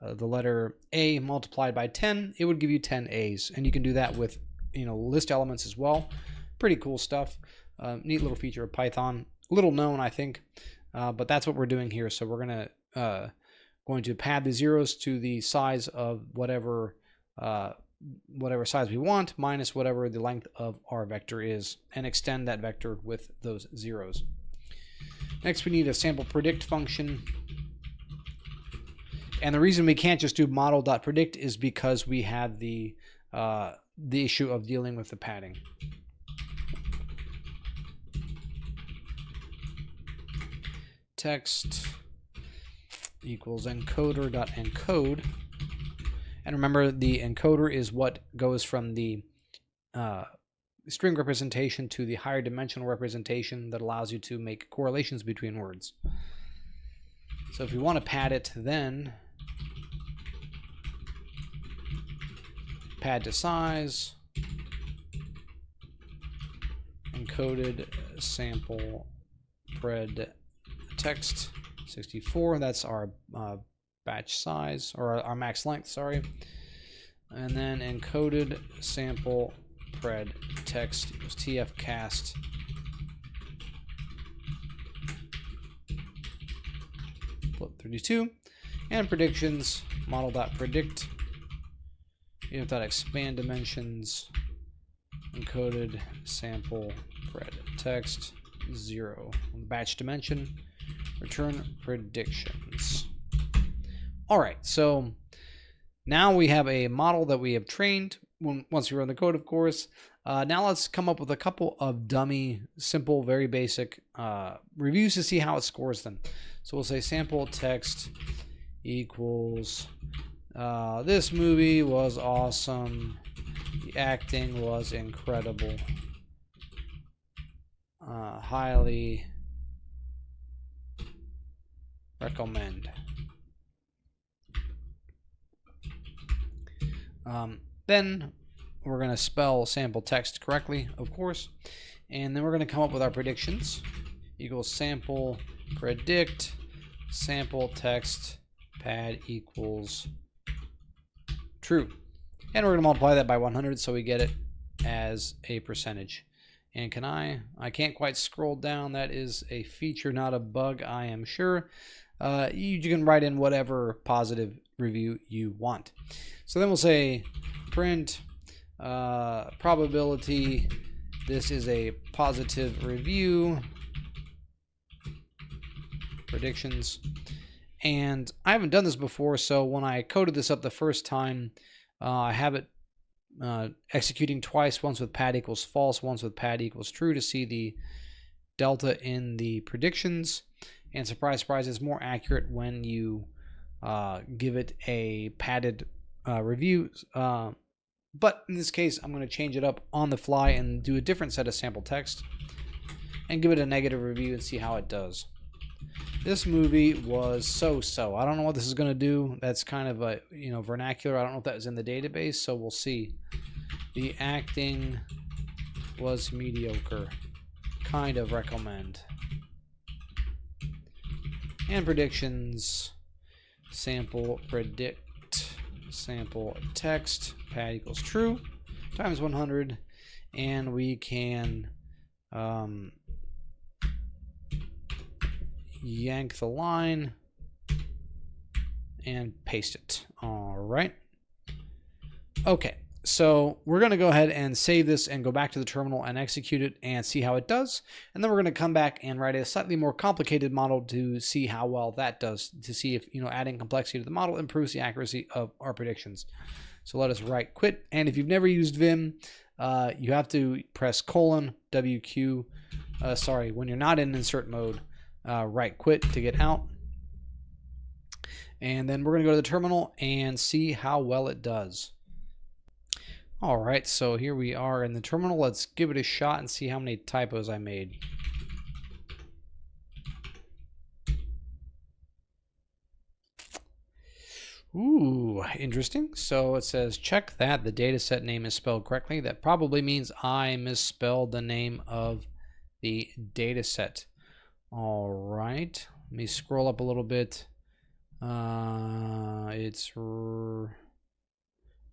A: the letter A multiplied by 10, it would give you 10 A's. And you can do that with list elements as well. Pretty cool stuff. Neat little feature of Python. Little known, I think, but that's what we're doing here. So we're going to pad the zeros to the size of whatever size we want, minus whatever the length of our vector is, and extend that vector with those zeros. Next, we need a sample predict function. And the reason we can't just do model.predict is because we have the issue of dealing with the padding. Text equals encoder.encode. And remember, the encoder is what goes from the string representation to the higher dimensional representation that allows you to make correlations between words. So if you want to pad it, then pad to size, encoded sample pred text 64. That's our batch size, or our max length, sorry. And then encoded sample pred text equals tf cast flip 32, and predictions model.predict expand dimensions encoded sample pred text 0 batch dimension return predictions. All right, so now we have a model that we have trained. once you run the code, of course. Now let's come up with a couple of dummy, simple, very basic reviews to see how it scores them. So we'll say sample text equals this movie was awesome. The acting was incredible. Highly recommend. Then we're going to spell sample text correctly, of course, and then we're going to come up with our predictions. Equals sample predict sample text pad equals true, and we're going to multiply that by 100 so we get it as a percentage. And I can't quite scroll down. That is a feature, not a bug, I am sure. You can write in whatever positive review you want. So then we'll say print probability. This is a positive review. Predictions. And I haven't done this before, so when I coded this up the first time, I have it executing twice, once with pad equals false, once with pad equals true, to see the delta in the predictions. And surprise, surprise, it's more accurate when you give it a padded review. But in this case, I'm going to change it up on the fly and do a different set of sample text and give it a negative review and see how it does. This movie was so-so. I don't know what this is going to do. That's kind of a vernacular. I don't know if that was in the database, so we'll see. The acting was mediocre. Kind of recommend. And predictions. Sample predict. Sample text. Pad equals true. Times 100. And we can yank the line and paste it. All right. Okay, so we're going to go ahead and save this and go back to the terminal and execute it and see how it does. And then we're going to come back and write a slightly more complicated model to see how well that does, to see if adding complexity to the model improves the accuracy of our predictions. So let us write quit. And if you've never used Vim, you have to press :WQ. When you're not in insert mode. Right quit to get out, and then we're going to go to the terminal and see how well it does. All right, so here we are in the terminal. Let's give it a shot and see how many typos I made. Ooh, interesting. So it says check that the dataset name is spelled correctly. That probably means I misspelled the name of the dataset. All right, let me scroll up a little bit. It's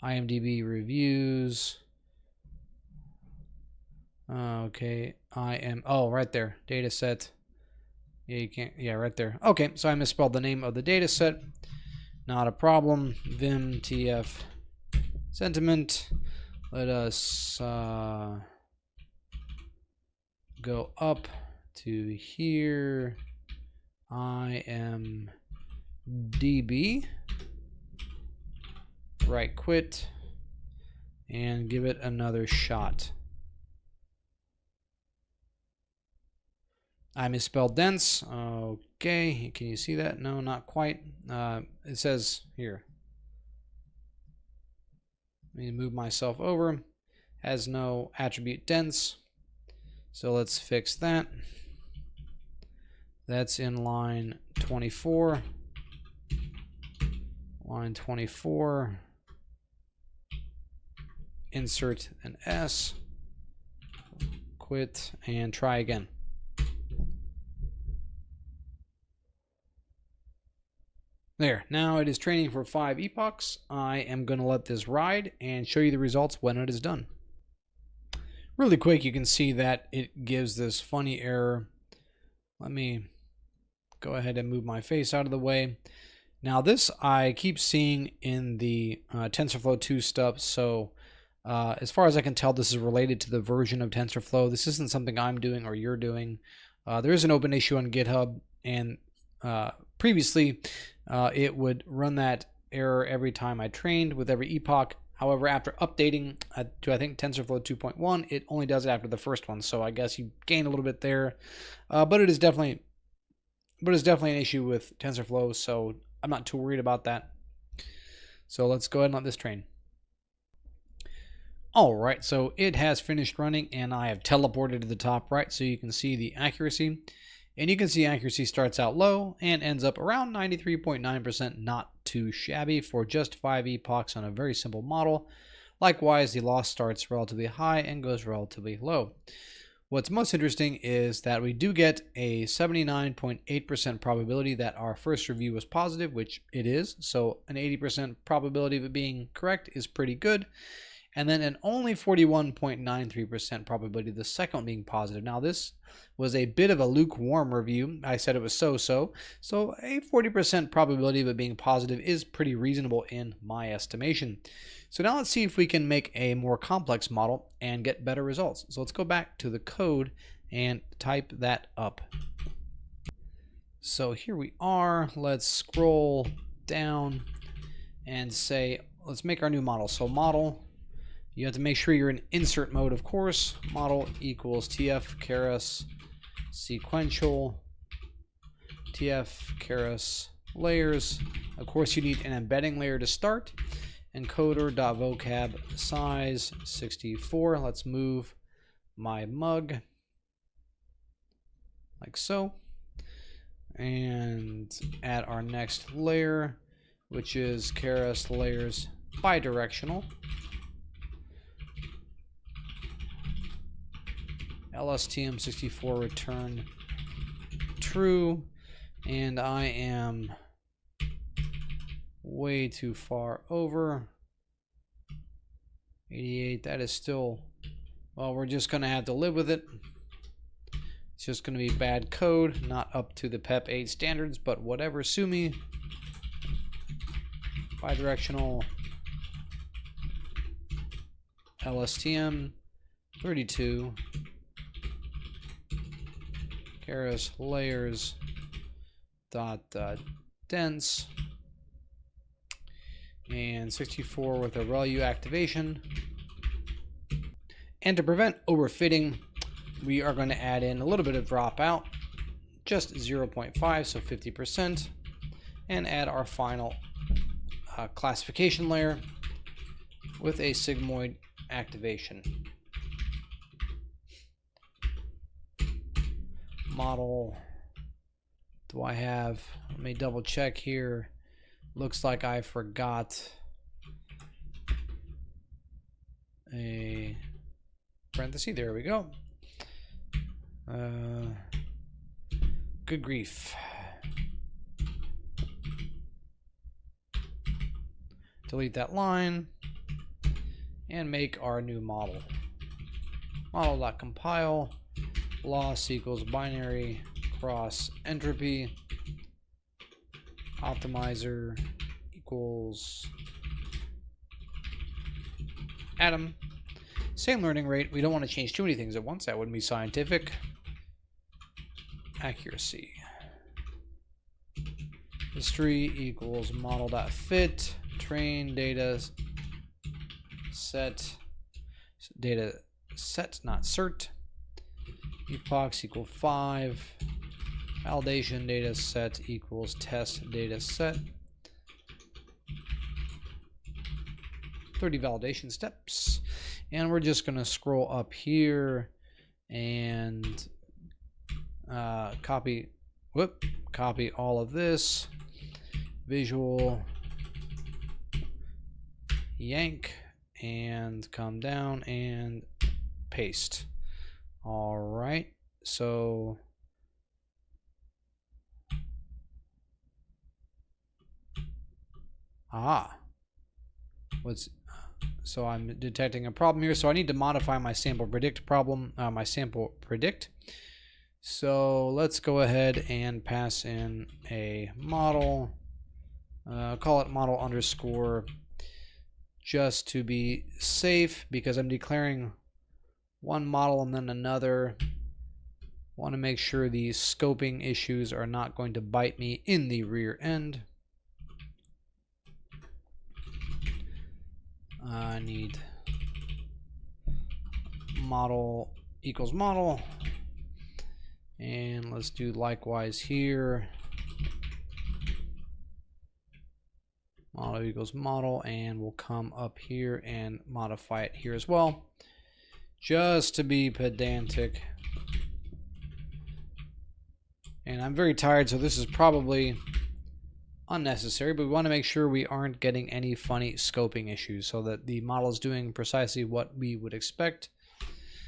A: IMDb reviews. Okay, right there, data set. Yeah, you can't, right there. Okay, so I misspelled the name of the data set. Not a problem. Vim tf sentiment. Let us go up to here. IMDb. Right quit and give it another shot. I misspelled dense. Okay, can you see that? No, not quite. It says here. Let me move myself over. Has no attribute dense. So let's fix that. That's in line 24. Line 24. Insert an S. Quit and try again. There, now it is training for 5 epochs. I am going to let this ride and show you the results when it is done. Really quick, you can see that it gives this funny error. Let me go ahead and move my face out of the way. Now this I keep seeing in the TensorFlow 2 stuff, so as far as I can tell, this is related to the version of TensorFlow. This isn't something I'm doing or you're doing. There is an open issue on GitHub, and previously it would run that error every time I trained with every epoch. However, after updating to I think TensorFlow 2.1, it only does it after the first one. So I guess you gain a little bit there, but it's definitely an issue with TensorFlow. So I'm not too worried about that. So let's go ahead and let this train. All right, so it has finished running, and I have teleported to the top right, so you can see the accuracy. And you can see accuracy starts out low and ends up around 93.9%, not too shabby for just 5 epochs on a very simple model. Likewise, the loss starts relatively high and goes relatively low. What's most interesting is that we do get a 79.8% probability that our first review was positive, which it is. So an 80% probability of it being correct is pretty good. And then an only 41.93% probability of the second one being positive. Now this was a bit of a lukewarm review. I said it was so-so. So a 40% probability of it being positive is pretty reasonable in my estimation. So now let's see if we can make a more complex model and get better results. So let's go back to the code and type that up. So here we are. Let's scroll down and say, let's make our new model. So model, you have to make sure you're in insert mode, of course. Model equals tf keras sequential tf keras layers. Of course, you need an embedding layer to start. Encoder.vocab size 64. Let's move my mug like so. And add our next layer, which is keras layers bidirectional. LSTM64 return true, and I am way too far over 88. That is still, well, we're just gonna have to live with it. It's just gonna be bad code, not up to the PEP 8 standards, but whatever, sue me. Bidirectional LSTM 32 keras layers dot dense and 64 with a ReLU activation. And to prevent overfitting, we are going to add in a little bit of dropout, just 0.5, so 50%, and add our final classification layer with a sigmoid activation. Model, do I have, let me double check here. Looks like I forgot a parenthesis. There we go. Good grief. Delete that line and make our new model. Model.compile loss equals binary cross entropy optimizer equals atom. Same learning rate. We don't want to change too many things at once. That wouldn't be scientific. Accuracy. History equals model.fit. Train data set. Data set, not cert. Epochs equal 5. Validation data set equals test data set. 30 validation steps. And we're just going to scroll up here and copy all of this. Visual yank and come down and paste. All right, so so I'm detecting a problem here, so I need to modify my sample predict problem, my sample predict. So let's go ahead and pass in a model, call it model underscore, just to be safe, because I'm declaring one model and then another. Want to make sure these scoping issues are not going to bite me in the rear end. I need model equals model, and let's do likewise here. Model equals model, and we'll come up here and modify it here as well, just to be pedantic. And I'm very tired, so this is probably unnecessary, but we want to make sure we aren't getting any funny scoping issues so that the model is doing precisely what we would expect.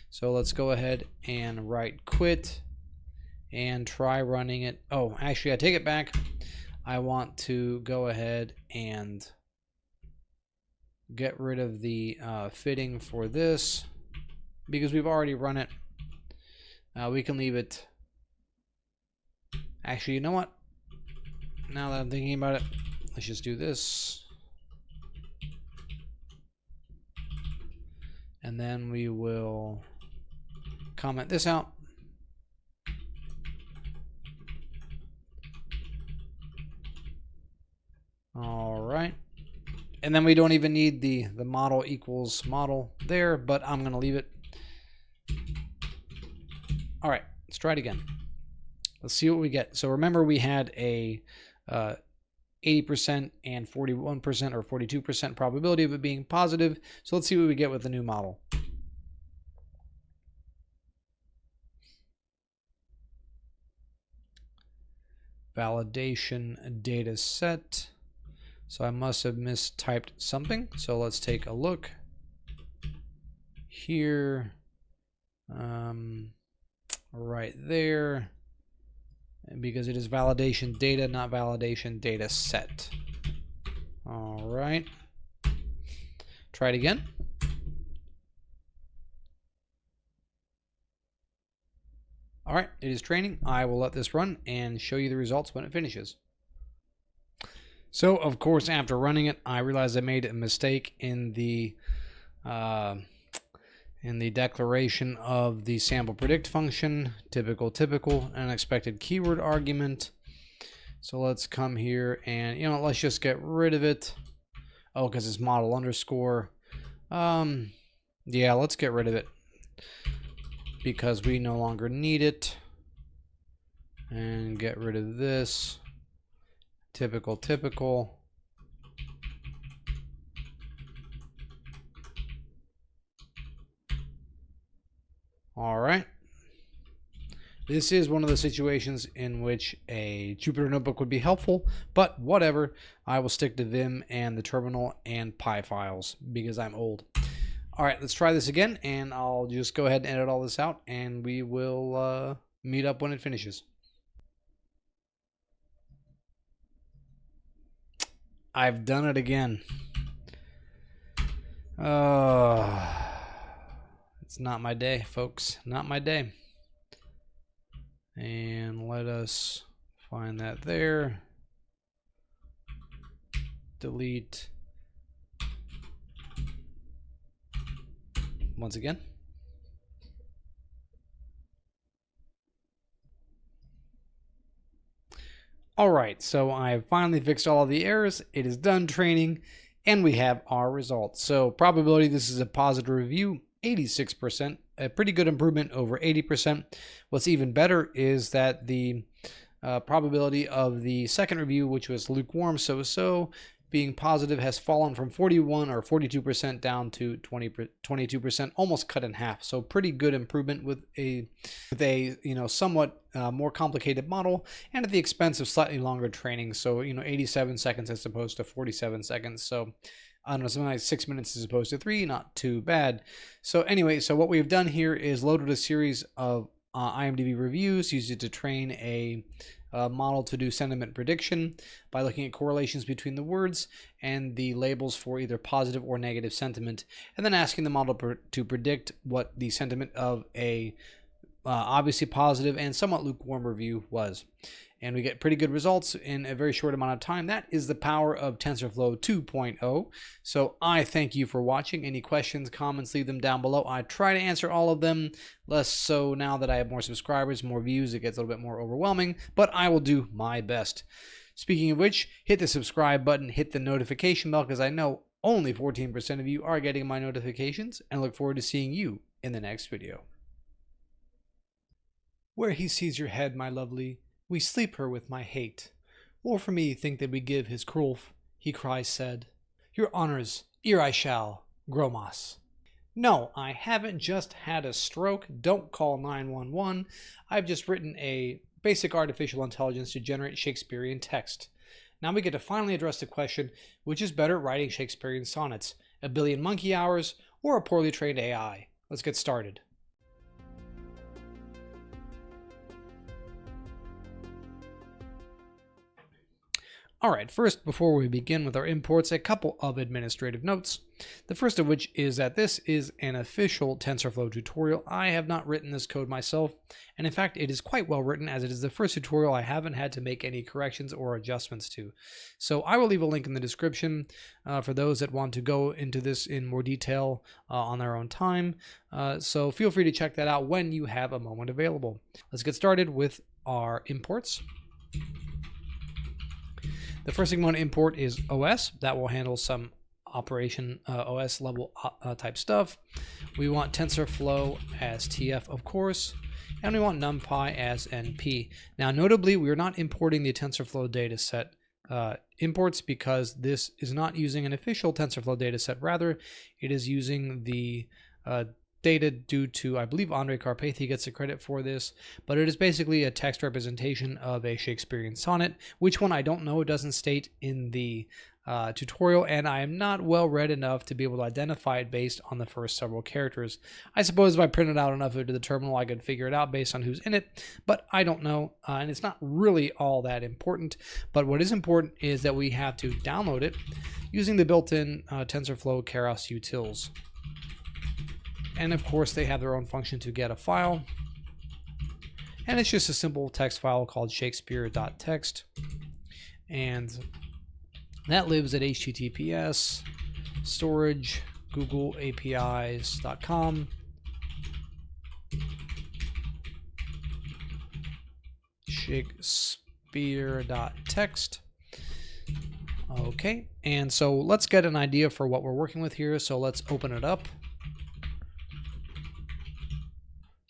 A: So let's go ahead and right quit and try running it. Oh, actually, I take it back. I want to go ahead and get rid of the fitting for this because we've already run it. We can leave it. Actually, you know what? Now that I'm thinking about it, let's just do this. And then we will comment this out. All right. And then we don't even need the model equals model there, but I'm going to leave it. All right, let's try it again. Let's see what we get. So remember, we had a 80% and 41% or 42% probability of it being positive. So let's see what we get with the new model. Validation data set. So I must have mistyped something. So let's take a look here, right there, because it is validation data, not validation data set. All right. Try it again. All right, it is training. I will let this run and show you the results when it finishes. So, of course, after running it, I realized I made a mistake in the declaration of the sample predict function. Typical, unexpected keyword argument. So let's come here and, let's just get rid of it. Oh, because it's model underscore. Yeah, let's get rid of it because we no longer need it. And get rid of this. Typical. All right. This is one of the situations in which a Jupyter Notebook would be helpful, but whatever. I will stick to Vim and the terminal and Pi files because I'm old. All right, let's try this again, and I'll just go ahead and edit all this out, and we will meet up when it finishes. I've done it again. It's not my day, folks. Not my day. And let us find that there. Delete. Once again. All right, so I finally fixed all of the errors. It is done training, and we have our results. So probability, this is a positive review, 86%, a pretty good improvement over 80%. What's even better is that the probability of the second review, which was lukewarm, so being positive, has fallen from 41 or 42% down to 22%, almost cut in half. So pretty good improvement with a somewhat more complicated model, and at the expense of slightly longer training. So 87 seconds as opposed to 47 seconds. So I don't know, something like 6 minutes as opposed to 3, not too bad. So anyway, so what we've done here is loaded a series of IMDb reviews, used it to train a model to do sentiment prediction by looking at correlations between the words and the labels for either positive or negative sentiment, and then asking the model to predict what the sentiment of a obviously positive and somewhat lukewarm review was. And we get pretty good results in a very short amount of time. That is the power of TensorFlow 2.0. So I thank you for watching. Any questions, comments, leave them down below. I try to answer all of them. Less so now that I have more subscribers, more views, it gets a little bit more overwhelming, but I will do my best. Speaking of which, hit the subscribe button, hit the notification bell, because I know Only 14% of you are getting my notifications, and I look forward to seeing you in the next video. Where he sees your head, my lovely, we sleep her with my hate. Or for me think that we give his cruel, he cries said. Your honors, ere I shall, Gromas. No, I haven't just had a stroke. Don't call 911. I've just written a basic artificial intelligence to generate Shakespearean text. Now we get to finally address the question, which is better at writing Shakespearean sonnets, a billion monkey hours or a poorly trained AI? Let's get started. Alright, first, before we begin with our imports, a couple of administrative notes. The first of which is that this is an official TensorFlow tutorial. I have not written this code myself, and in fact it is quite well written, as it is the first tutorial I haven't had to make any corrections or adjustments to. So I will leave a link in the description for those that want to go into this in more detail on their own time. So feel free to check that out when you have a moment available. Let's get started with our imports. The first thing we want to import is OS. That will handle some operation OS level type stuff. We want TensorFlow as TF, of course, and we want NumPy as NP. Now, notably, we are not importing the TensorFlow dataset imports because this is not using an official TensorFlow dataset. Rather, it is using the data due to, I believe, Andre Carpathy gets the credit for this, but it is basically a text representation of a Shakespearean sonnet. Which one I don't know, it doesn't state in the tutorial, and I am not well read enough to be able to identify it based on the first several characters. I suppose if I printed out enough of it to the terminal, I could figure it out based on who's in it, but I don't know, and it's not really all that important. But what is important is that we have to download it using the built-in TensorFlow Keras utils. And of course, they have their own function to get a file. And it's just a simple text file called Shakespeare.txt. And that lives at https storage googleapis.com. Shakespeare.txt. Okay, and so let's get an idea for what we're working with here. So let's open it up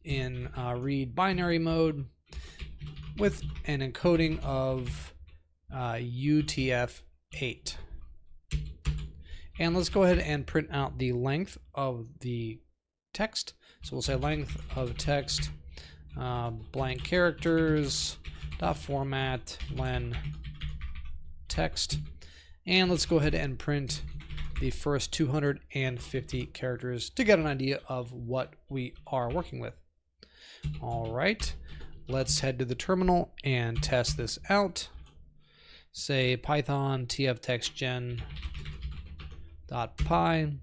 A: in read binary mode with an encoding of UTF-8. And let's go ahead and print out the length of the text. So we'll say length of text blank characters dot format len text. And let's go ahead and print the first 250 characters to get an idea of what we are working with. All right, let's head to the terminal and test this out. Say python tf-textgen.py.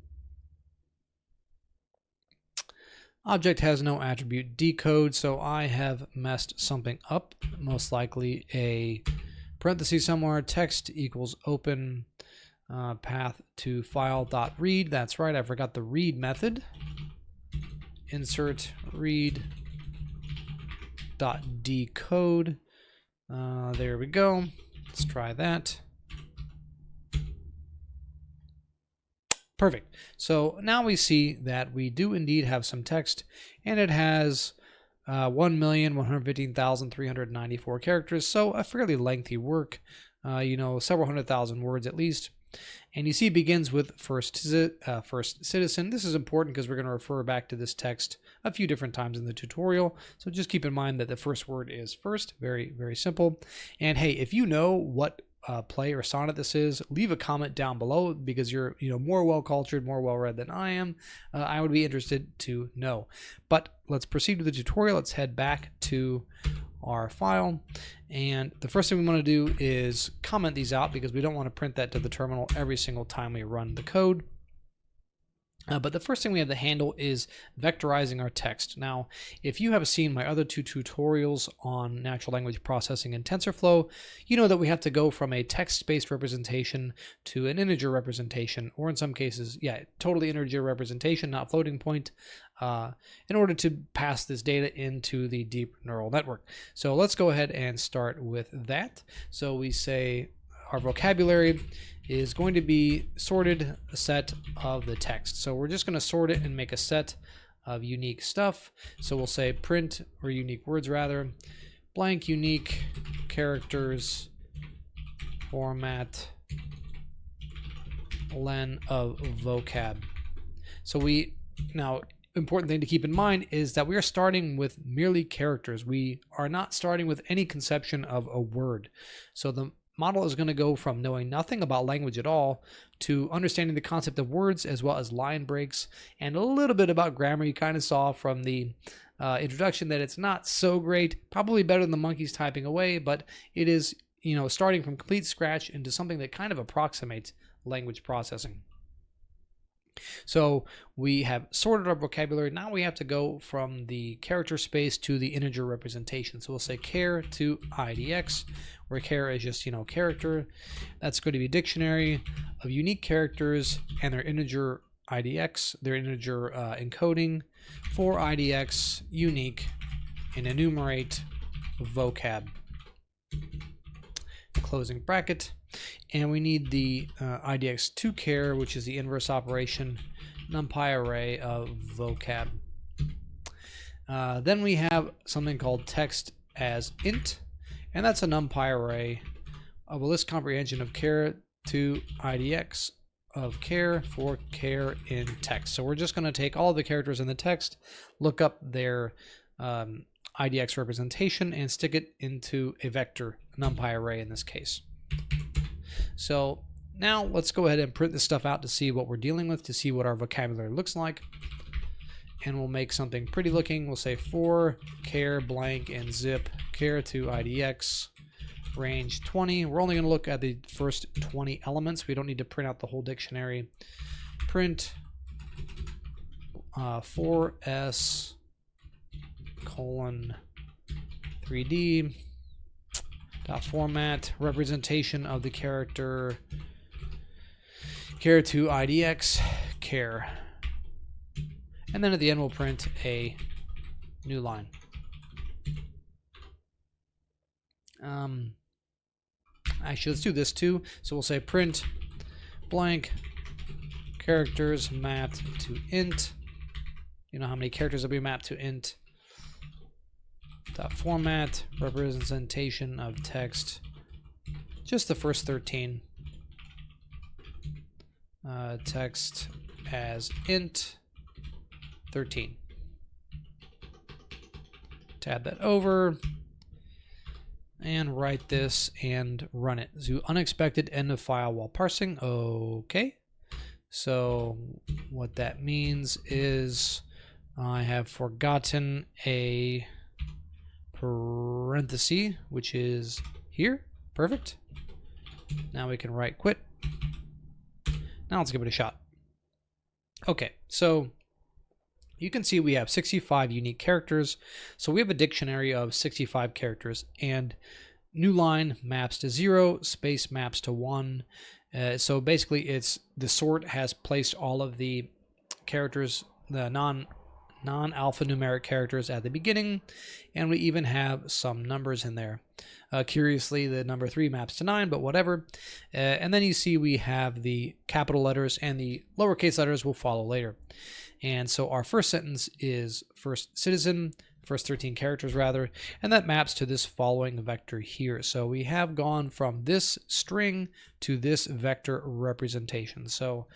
A: Object has no attribute decode, so I have messed something up. Most likely a parenthesis somewhere, text equals open path to file.read. That's right, I forgot the read method. Insert read .decode. There we go. Let's try that. Perfect. So now we see that we do indeed have some text, and it has 1,115,394 characters, so a fairly lengthy work, several 100,000 words at least. And you see it begins with first citizen. This is important because we're going to refer back to this text a few different times in the tutorial. So just keep in mind that the first word is first. Very, very simple. And hey, if you know what play or sonnet this is, leave a comment down below because you're more well-cultured, more well-read than I am. I would be interested to know. But let's proceed with the tutorial. Let's head back to our file, and the first thing we want to do is comment these out because we don't want to print that to the terminal every single time we run the code. But the first thing we have to handle is vectorizing our text. Now, if you have seen my other two tutorials on natural language processing in TensorFlow, you know that we have to go from a text-based representation to an integer representation, or in some cases, totally integer representation, not floating point, in order to pass this data into the deep neural network. So let's go ahead and start with that. So we say our vocabulary is going to be sorted a set of the text. So we're just going to sort it and make a set of unique stuff. So we'll say print, or unique words rather, blank unique characters format len of vocab. So now important thing to keep in mind is that we are starting with merely characters. We are not starting with any conception of a word. So the model is going to go from knowing nothing about language at all to understanding the concept of words as well as line breaks and a little bit about grammar. You kind of saw from the introduction that it's not so great, probably better than the monkeys typing away, but it is, starting from complete scratch into something that kind of approximates language processing. So we have sorted our vocabulary. Now we have to go from the character space to the integer representation. So we'll say char to idx, where char is just, character. That's going to be a dictionary of unique characters and their integer idx, their integer encoding for idx unique, and enumerate vocab. Closing bracket. And we need the idx to char, which is the inverse operation, numpy array of vocab. Then we have something called text as int, and that's a numpy array of a list comprehension of char to idx of char for char in text. So we're just going to take all of the characters in the text, look up their idx representation, and stick it into a vector, numpy array in this case. So now let's go ahead and print this stuff out to see what we're dealing with, to see what our vocabulary looks like. And we'll make something pretty looking. We'll say for char blank and zip char to idx range 20. We're only going to look at the first 20 elements. We don't need to print out the whole dictionary. Print for s colon 3d dot format representation of the character char to idx char, and then at the end we'll print a new line. Actually, let's do this too. So we'll say print blank characters mapped to int. You know how many characters will be mapped to int. Dot format representation of text, just the first 13. Text as int 13. Tab that over and write this and run it. Do unexpected end of file while parsing. Okay. So what that means is I have forgotten a parenthesis, which is here. Perfect. Now we can write quit. Now let's give it a shot. Okay, so you can see we have 65 unique characters. So we have a dictionary of 65 characters, and new line maps to 0, space maps to 1. So basically it's the sort has placed all of the characters, the non-alphanumeric characters at the beginning, and we even have some numbers in there. Curiously, the number 3 maps to 9, but whatever. And then you see we have the capital letters, and the lowercase letters will follow later. And so our first sentence is first citizen, first 13 characters rather, and that maps to this following vector here. So we have gone from this string to this vector representation. So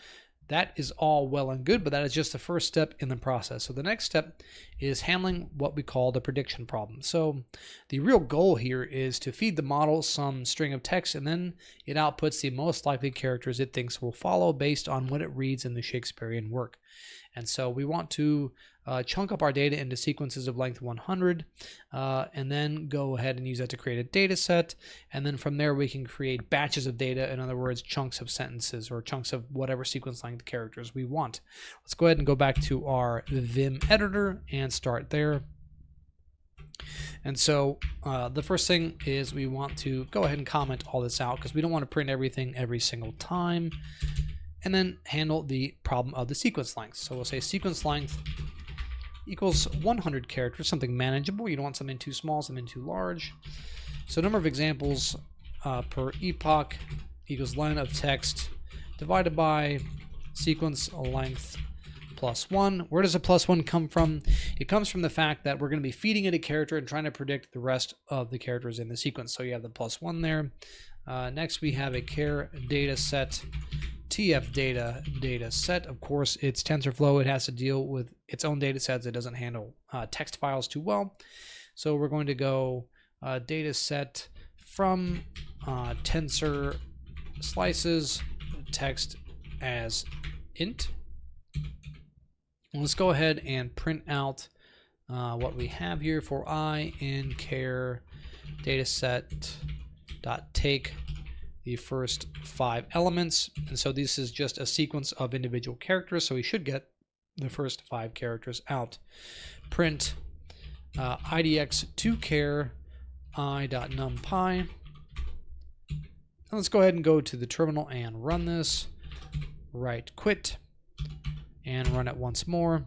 A: that is all well and good, but that is just the first step in the process. So the next step is handling what we call the prediction problem. So the real goal here is to feed the model some string of text, and then it outputs the most likely characters it thinks will follow based on what it reads in the Shakespearean work. And so we want to chunk up our data into sequences of length 100, and then go ahead and use that to create a data set. And then from there we can create batches of data, in other words, chunks of sentences or chunks of whatever sequence length characters we want. Let's go ahead and go back to our Vim editor and start there. And so the first thing is we want to go ahead and comment all this out because we don't want to print everything every single time. And then handle the problem of the sequence length. So we'll say sequence length equals 100 characters, something manageable. You don't want something too small, something too large. So number of examples per epoch equals line of text divided by sequence length plus 1. Where does a plus 1 come from? It comes from the fact that we're going to be feeding it a character and trying to predict the rest of the characters in the sequence. So you have the plus 1 there. Next we have a char data set, tf data set. Of course, it's TensorFlow. It has to deal with its own data sets. It doesn't handle text files too well. So we're going to go data set from tensor slices text as int. Let's go ahead and print out what we have here for I in char dataset dot take the first 5 elements. And so this is just a sequence of individual characters, so we should get the first 5 characters out. Print idx to char i.numpy. Let's go ahead and go to the terminal and run this. Right quit and run it once more.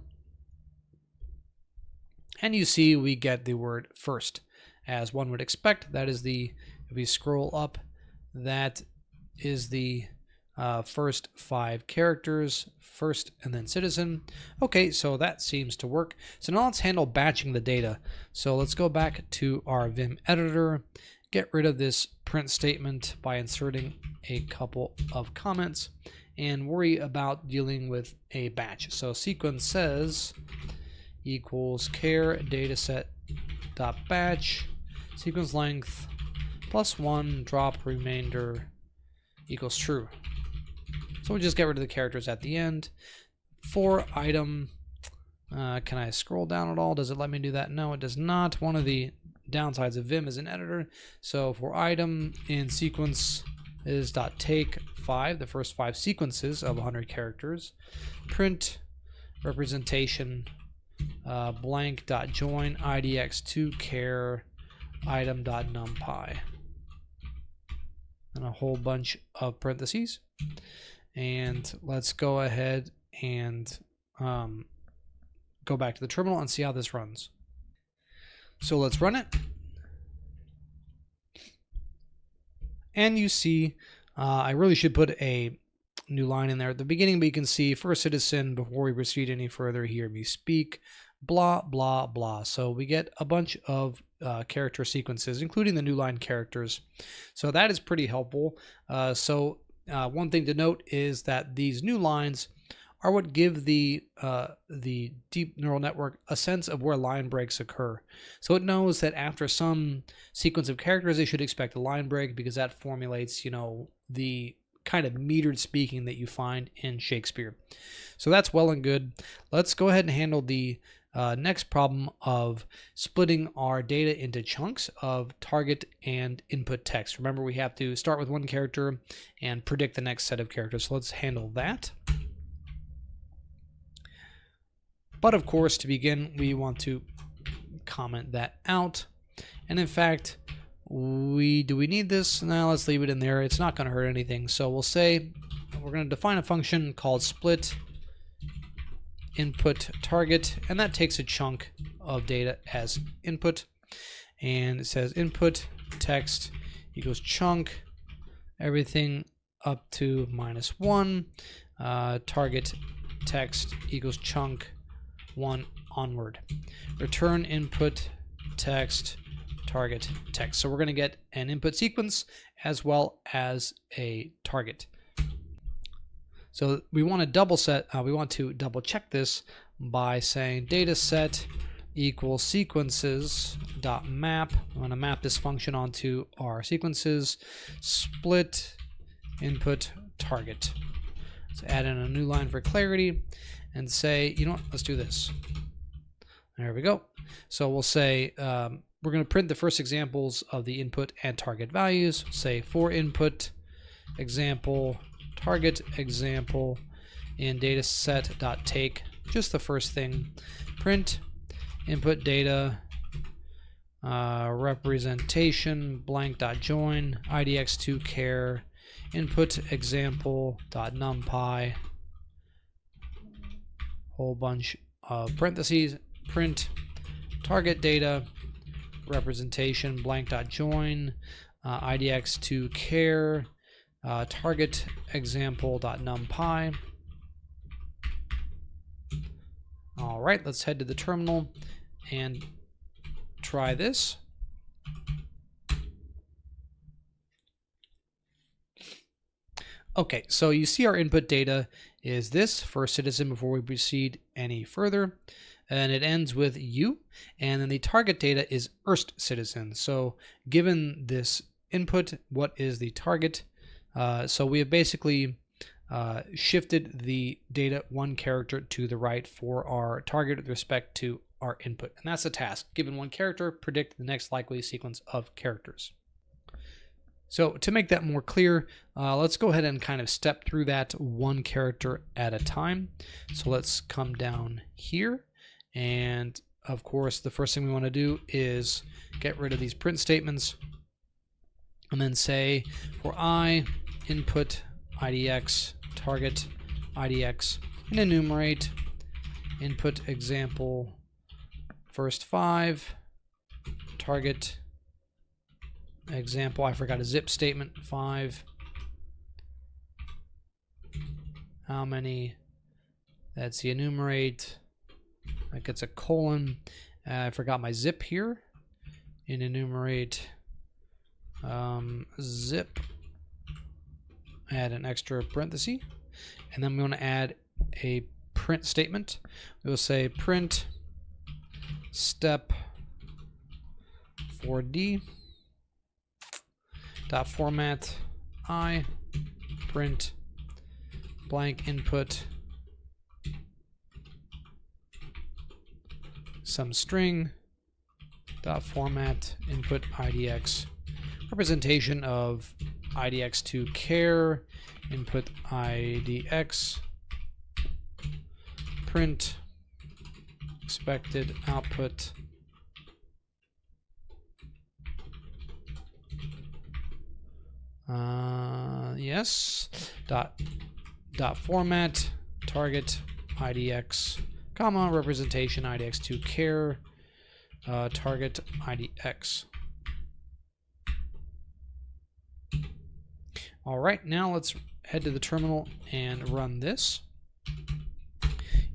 A: And you see we get the word first. As one would expect, that is the, if we scroll up, that is the first 5 characters, first and then citizen. Okay, so that seems to work. So now let's handle batching the data. So let's go back to our Vim editor, get rid of this print statement by inserting a couple of comments, and worry about dealing with a batch. So sequence says equals char dataset dot batch sequence length plus 1 drop remainder equals true. So we just get rid of the characters at the end. For item, can I scroll down at all? Does it let me do that? No, it does not. One of the downsides of Vim as an editor. So for item in sequence is dot take 5, the first 5 sequences of 100 characters. Print representation blank dot join idx to char item dot numpy, and a whole bunch of parentheses. And let's go ahead and go back to the terminal and see how this runs. So let's run it. And you see, I really should put a new line in there at the beginning, but you can see first citizen, before we proceed any further, hear me speak, blah, blah, blah. So we get a bunch of character sequences, including the new line characters. So that is pretty helpful. One thing to note is that these new lines are what give the deep neural network a sense of where line breaks occur. So it knows that after some sequence of characters, they should expect a line break, because that formulates, the kind of metered speaking that you find in Shakespeare. So that's well and good. Let's go ahead and handle the next problem of splitting our data into chunks of target and input text. Remember, we have to start with one character and predict the next set of characters. So let's handle that. But of course, to begin, we want to comment that out. And in fact, do we need this? No, let's leave it in there. It's not going to hurt anything. So we'll say we're going to define a function called split input target, and that takes a chunk of data as input. And it says input text equals chunk, everything up to -1, target text equals chunk 1 onward. Return input text target text. So we're going to get an input sequence as well as a target. So we want to double check this by saying data set equals sequences dot map. I'm going to map this function onto our sequences, split input target. So add in a new line for clarity and say, you know what, let's do this. There we go. So we'll say we're going to print the first examples of the input and target values. Say for input example target example in dataset.take, just the first thing. Print input data representation blank.join idx to char input example dot numpy, whole bunch of parentheses. Print target data representation blank.join idx to char target example.numpy. All right, let's head to the terminal and try this. Okay, so you see our input data is this first citizen before we proceed any further, and it ends with U, and then the target data is erst citizen. So given this input, what is the target? So we have basically shifted the data one character to the right for our target with respect to our input, and that's a task. Given one character, predict the next likely sequence of characters. So to make that more clear, let's go ahead and kind of step through that one character at a time. So let's come down here, and of course the first thing we want to do is get rid of these print statements, and then say for I input idx target idx, and enumerate input example first 5 target example, I forgot a zip statement, 5. How many? That's the enumerate. That gets a colon. I forgot my zip here. In enumerate zip. Add an extra parenthesis. And then we want to add a print statement. We will say print step 4D. Dot format I print blank input some string dot format input idx representation of idx to char input idx print expected output yes, dot format target idx comma representation idx to char target idx. All right, now let's head to the terminal and run this,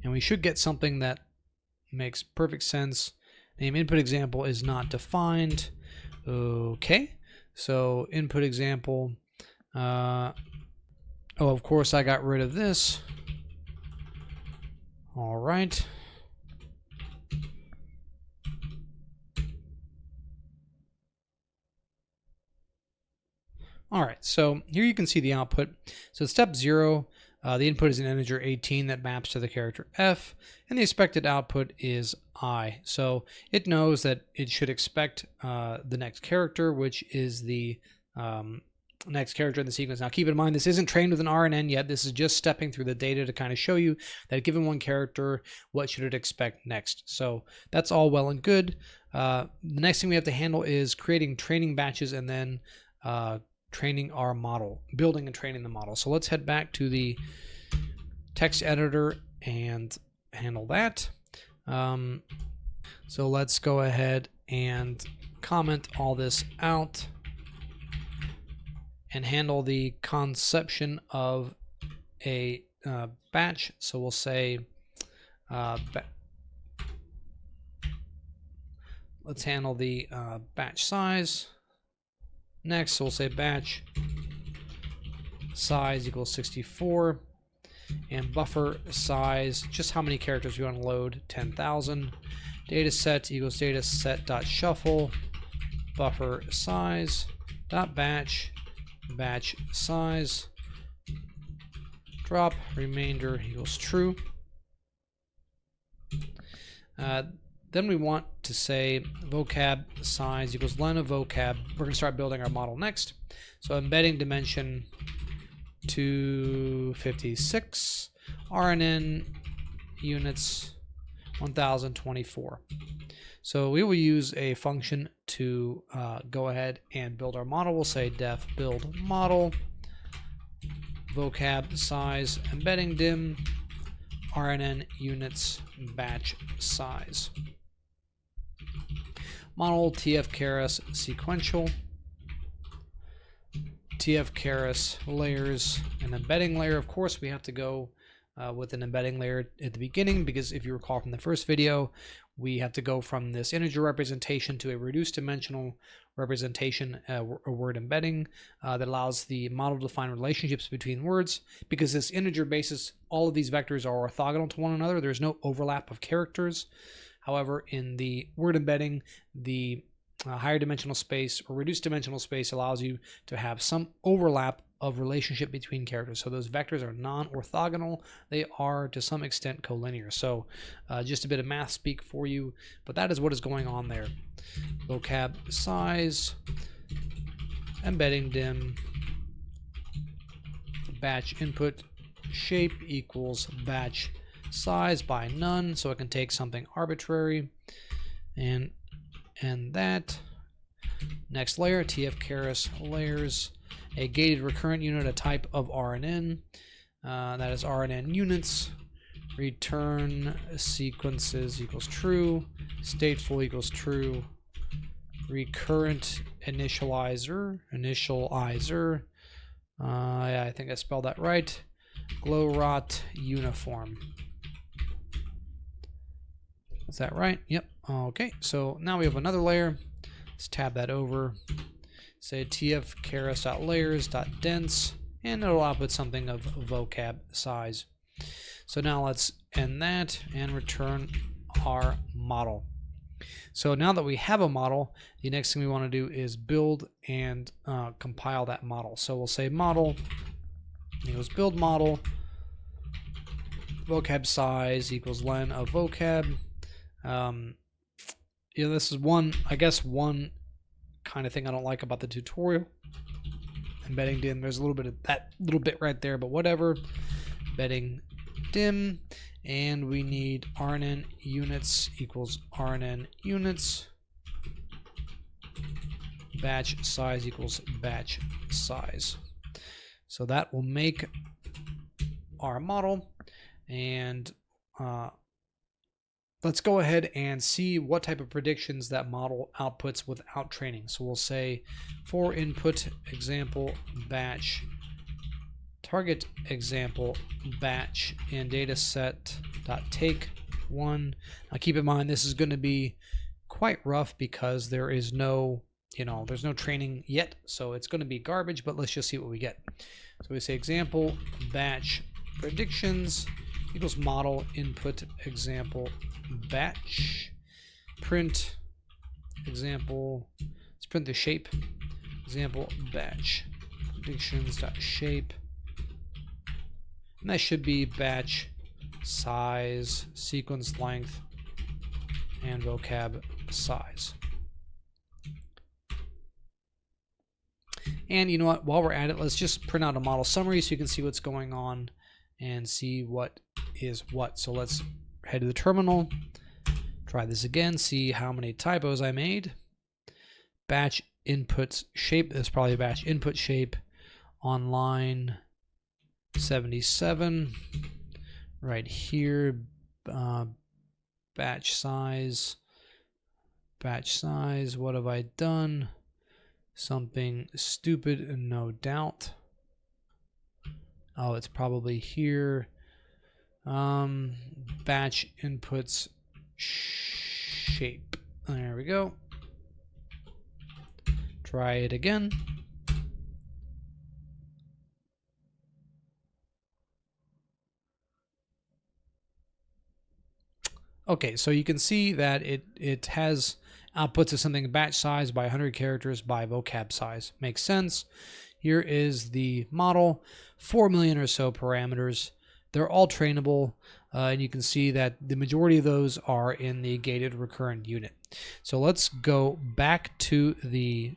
A: and we should get something that makes perfect sense. Name input example is not defined. Okay. So input example, oh, of course I got rid of this. All right. All right, so here you can see the output. So step 0, the input is an integer 18 that maps to the character F, and the expected output is I. So it knows that it should expect the next character, which is the next character in the sequence. Now keep in mind, this isn't trained with an RNN yet. This is just stepping through the data to kind of show you that given one character, what should it expect next. So that's all well and good. The next thing we have to handle is creating training batches and then training our model, building and training the model. So let's head back to the text editor and handle that. So let's go ahead and comment all this out and handle the conception of a batch. So we'll say let's handle the batch size. Next, we'll say batch size equals 64, and buffer size, just how many characters we want to load, 10,000. Data set equals data set dot shuffle buffer size dot batch size drop remainder equals true. Then we want to say vocab size equals len of vocab. We're going to start building our model next. So embedding dimension 256, RNN units 1024. So we will use a function to go ahead and build our model. We'll say def build model vocab size embedding dim RNN units batch size. Model tf-chars sequential TF keras layers an embedding layer. Of course, we have to go with an embedding layer at the beginning, because if you recall from the first video, we have to go from this integer representation to a reduced dimensional representation, a word embedding that allows the model to find relationships between words. Because this integer basis, all of these vectors are orthogonal to one another. There's no overlap of characters. However, in the word embedding, the higher dimensional space or reduced dimensional space allows you to have some overlap of relationship between characters. So those vectors are non-orthogonal. They are to some extent collinear. So just a bit of math speak for you, but that is what is going on there. Vocab size, embedding dim, batch input shape equals batch size by none. So it can take something arbitrary, and that. Next layer, TF keras layers a gated recurrent unit, a type of RNN. That is RNN units. Return sequences equals true. Stateful equals true. Recurrent initializer. Yeah, I think I spelled that right. Glow-rot uniform. Is that right? Yep. Okay, so now we have another layer. Let's tab that over. Say TF keras.layers.dense, and it'll output something of vocab size. So now let's end that and return our model. So now that we have a model, the next thing we want to do is build and compile that model. So we'll say model equals build model, vocab size equals len of vocab. This is one kind of thing I don't like about the tutorial. Embedding dim, there's a little bit of that little bit right there, but whatever. Embedding dim, and we need RNN units equals RNN units. Batch size equals batch size. So that will make our model, and let's go ahead and see what type of predictions that model outputs without training. So we'll say for input example batch, target example batch, and data set dot take one. Now keep in mind this is going to be quite rough because there is no, there's no training yet, so it's going to be garbage, but let's just see what we get. So we say example batch predictions equals model input example batch, print example, let's print the shape, example batch predictions.shape, and that should be batch size, sequence length, and vocab size. And you know what, while we're at it, let's just print out a model summary so you can see what's going on and see what is what. So let's head to the terminal, try this again, see how many typos I made. Batch input shape, that's probably a batch input shape on line 77 right here. Batch size, what have I done? Something stupid, no doubt. Oh, it's probably here. Batch inputs shape. There we go. Try it again. Okay, so you can see that it has outputs of something batch size by 100 characters by vocab size. Makes sense. Here is the model, 4 million or so parameters. They're all trainable, and you can see that the majority of those are in the gated recurrent unit. So let's go back to the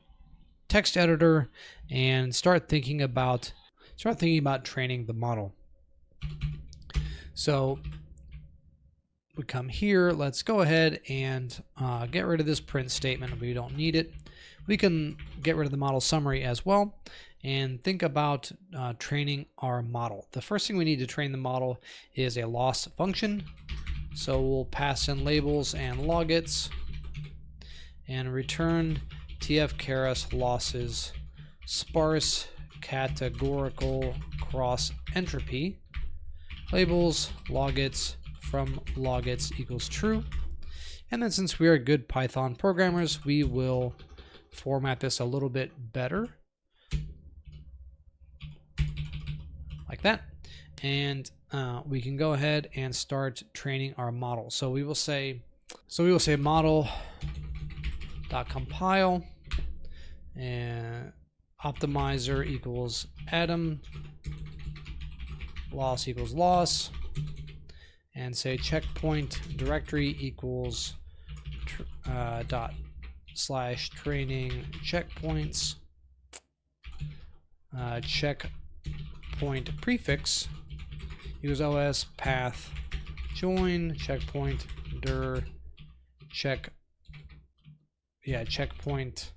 A: text editor and start thinking about training the model. So we come here, let's go ahead and get rid of this print statement. We don't need it. We can get rid of the model summary as well and think about training our model. The first thing we need to train the model is a loss function. So we'll pass in labels and logits and return TF keras losses sparse categorical cross entropy, labels logits from logits equals true. And then since we are good Python programmers, we will format this a little bit better, like that. And we can go ahead and start training our model. So we will say model.compile and optimizer equals Atom, loss equals loss, and say checkpoint directory equals dot slash training checkpoints, checkpoint prefix equals os path join checkpoint dir checkpoint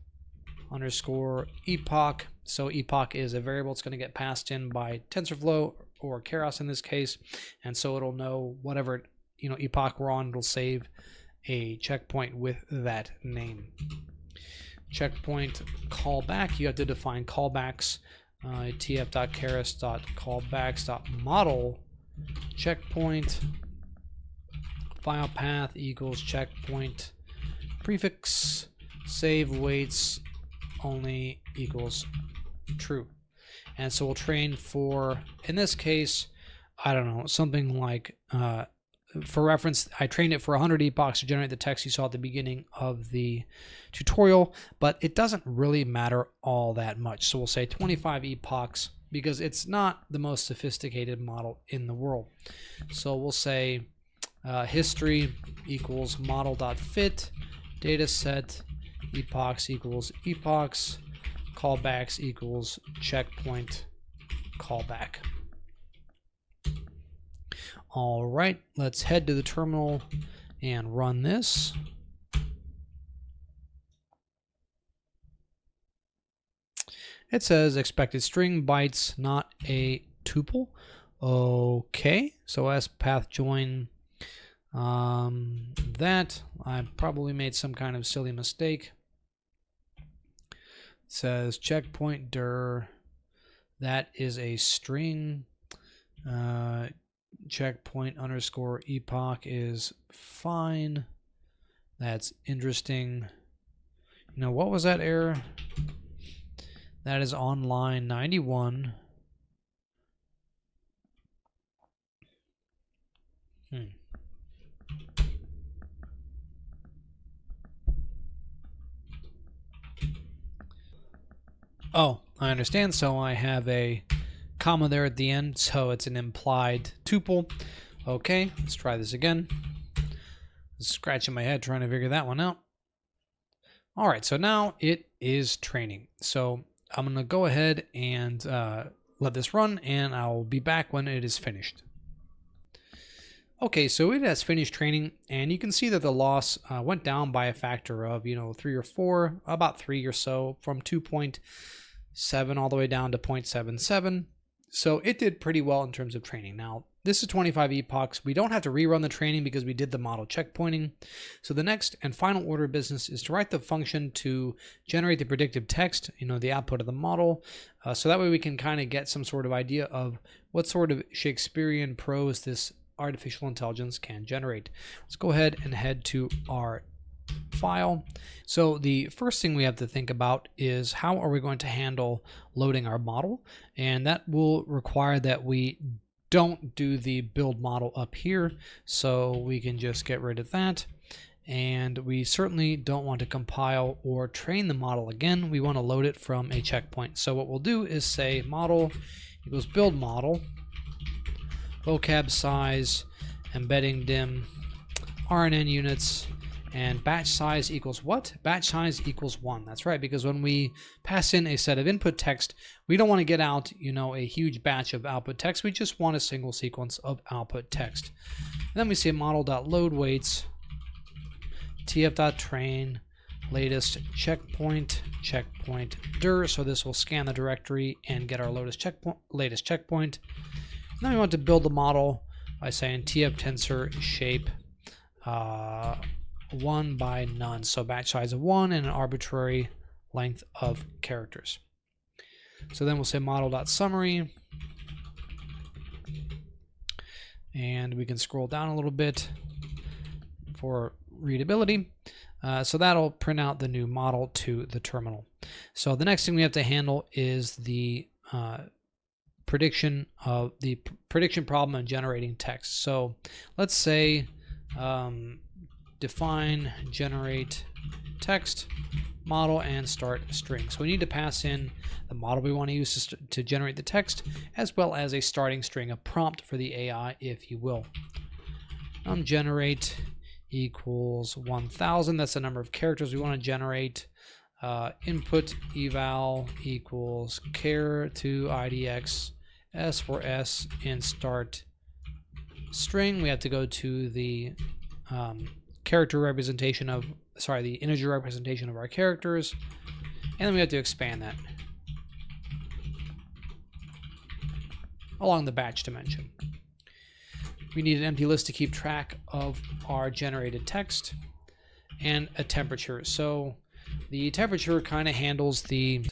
A: underscore epoch. So epoch is a variable. It's going to get passed in by TensorFlow or Keras in this case, and so it'll know whatever epoch we're on. It'll save a checkpoint with that name. Checkpoint callback. You have to define callbacks. tf.keras.callbacks.model checkpoint file path equals checkpoint prefix save waits only equals true. And so we'll train for, in this case, I don't know, something like, for reference, I trained it for 100 epochs to generate the text you saw at the beginning of the tutorial, but it doesn't really matter all that much. So we'll say 25 epochs because it's not the most sophisticated model in the world. So we'll say history equals model.fit, data set epochs equals epochs, callbacks equals checkpoint callback. All right, let's head to the terminal and run this. It says expected string bytes, not a tuple. Okay, so as path join that, I probably made some kind of silly mistake. It says checkpoint dir, that is a string. Checkpoint underscore epoch is fine. That's interesting. What was that error? That is on line 91. Oh, I understand. So I have a comma there at the end, so it's an implied tuple. Okay, let's try this again. Scratching my head trying to figure that one out. All right, so now it is training. So I'm going to go ahead and let this run, and I'll be back when it is finished. Okay, so it has finished training, and you can see that the loss went down by a factor of 3 or 4, about 3 or so, from 2.7 all the way down to 0.77. So it did pretty well in terms of training. Now, this is 25 epochs. We don't have to rerun the training because we did the model checkpointing. So the next and final order of business is to write the function to generate the predictive text, the output of the model. So that way we can kind of get some sort of idea of what sort of Shakespearean prose this artificial intelligence can generate. Let's go ahead and head to our file. So the first thing we have to think about is how are we going to handle loading our model, and that will require that we don't do the build model up here, so we can just get rid of that. And we certainly don't want to compile or train the model again. We want to load it from a checkpoint. So what we'll do is say model equals build model, vocab size, embedding dim, RNN units, and batch size equals what? Batch size equals 1. That's right, because when we pass in a set of input text, we don't want to get out, a huge batch of output text. We just want a single sequence of output text. And then we say model.load weights, tf.train, latest checkpoint dir. So this will scan the directory and get our latest checkpoint. And then we want to build the model by saying tf tensor shape 1 by none, so batch size of 1 and an arbitrary length of characters. So then we'll say model.summary, and we can scroll down a little bit for readability. So that'll print out the new model to the terminal. So the next thing we have to handle is the prediction problem and generating text. So let's say define generate text model and start string. So we need to pass in the model we want to use to generate the text, as well as a starting string, a prompt for the AI, if you will. Generate equals 1000. That's the number of characters we want to generate. Input eval equals char to idx s for s in start string. We have to go to the character representation of, the integer representation of our characters, and then we have to expand that along the batch dimension. We need an empty list to keep track of our generated text, and a temperature. So the temperature kind of handles the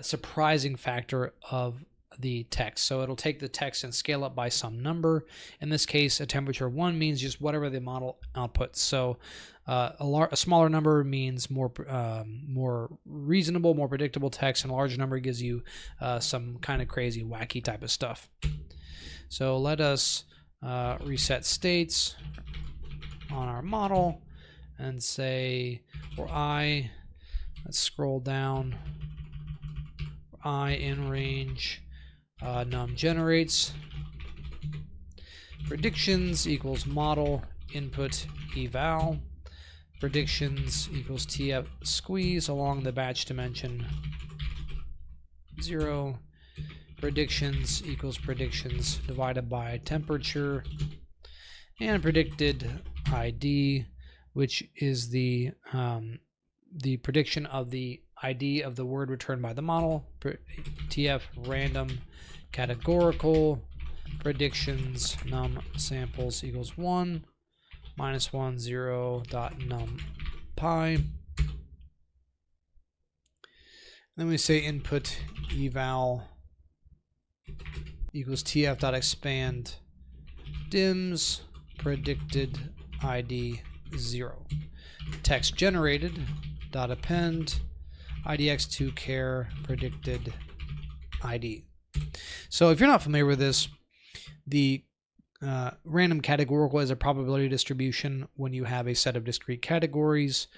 A: surprising factor of the text. So it'll take the text and scale up by some number. In this case, a temperature 1 means just whatever the model outputs. So a smaller number means more reasonable, more predictable text, and a larger number gives you some kind of crazy, wacky type of stuff. So let us reset states on our model and say for I, let's scroll down, for I in range num generates predictions equals model input eval predictions equals tf squeeze along the batch dimension 0 predictions equals predictions divided by temperature, and predicted ID, which is the prediction of the ID of the word returned by the model. TF random categorical predictions num samples equals 1 minus 1 0 dot num pi. Then we say input eval equals TF dot expand dims predicted ID 0. Text generated dot append idx2 char predicted ID. So if you're not familiar with this, the random categorical is a probability distribution when you have a set of discrete categories,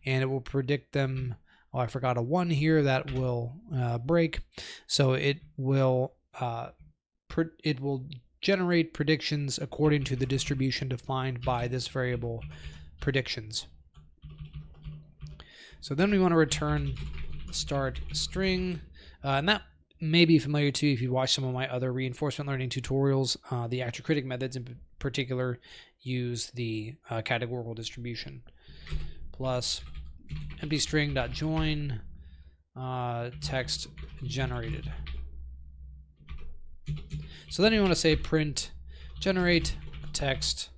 A: and it will predict them. Oh, I forgot a 1 here that will break. So it will generate predictions according to the distribution defined by this variable predictions. So then we want to return start string, and that may be familiar to you if you've watched some of my other reinforcement learning tutorials. The actor-critic methods in particular use the categorical distribution. Plus empty string dot join text generated. So then you want to say print generate text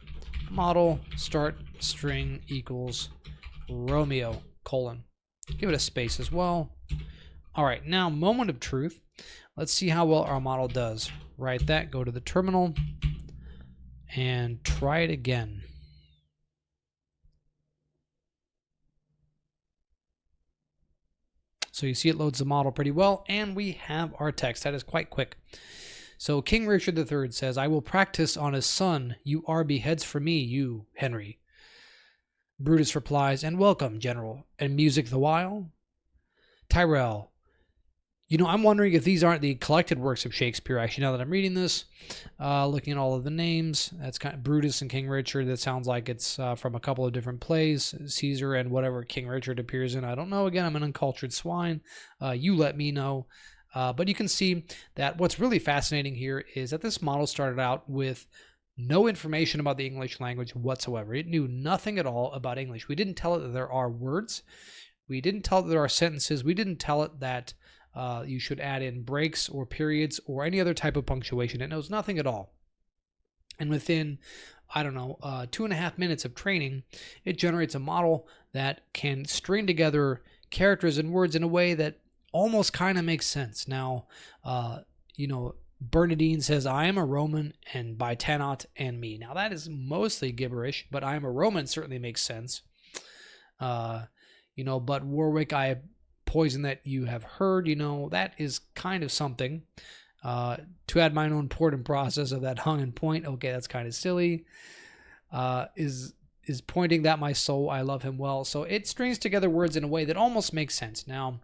A: model start string equals Romeo colon. Give it a space as well. All right, now moment of truth. Let's see how well our model does. Write that, go to the terminal, and try it again. So you see it loads the model pretty well, and we have our text. That is quite quick. So King Richard III says, I will practice on his son. You are beheads for me, you, Henry. Brutus replies, and welcome, General, and music the while. Tyrell, you know, I'm wondering if these aren't the collected works of Shakespeare, actually, now that I'm reading this, looking at all of the names. That's kind of Brutus and King Richard. That sounds like it's from a couple of different plays, Caesar and whatever King Richard appears in. I don't know. Again, I'm an uncultured swine. You let me know. But you can see that what's really fascinating here is that this model started out with no information about the English language whatsoever. It knew nothing at all about English. We didn't tell it that there are words. We didn't tell it that there are sentences. We didn't tell it that you should add in breaks or periods or any other type of punctuation. It knows nothing at all. And within, I don't know, 2.5 minutes of training, it generates a model that can string together characters and words in a way that almost kind of makes sense. Now, you know, Bernadine says, I am a Roman and by Tanot and me. Now that is mostly gibberish, but I am a Roman certainly makes sense. You know, but Warwick, I poison that you have heard, you know, that is kind of something. To add mine own port and process of that hung and point. Okay, that's kind of silly. Is pointing that my soul, I love him well. So it strings together words in a way that almost makes sense. Now,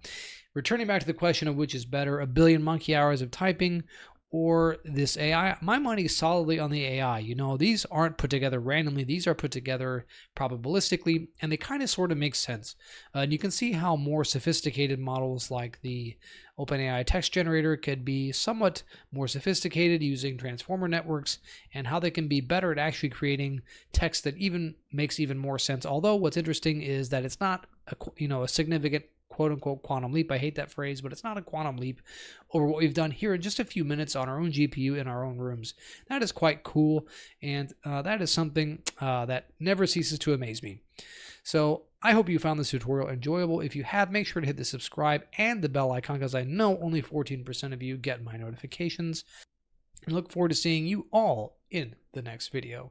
A: returning back to the question of which is better, a billion monkey hours of typing or this AI, my money is solidly on the AI. You know, these aren't put together randomly. These are put together probabilistically, and they kind of sort of make sense. And you can see how more sophisticated models like the OpenAI text generator could be somewhat more sophisticated using transformer networks, and how they can be better at actually creating text that even makes even more sense. Although what's interesting is that it's not a significant quote-unquote quantum leap. I hate that phrase, but it's not a quantum leap over what we've done here in just a few minutes on our own GPU in our own rooms. That is quite cool, and that is something that never ceases to amaze me. So I hope you found this tutorial enjoyable. If you have, make sure to hit the subscribe and the bell icon, because I know only 14% of you get my notifications. And look forward to seeing you all in the next video.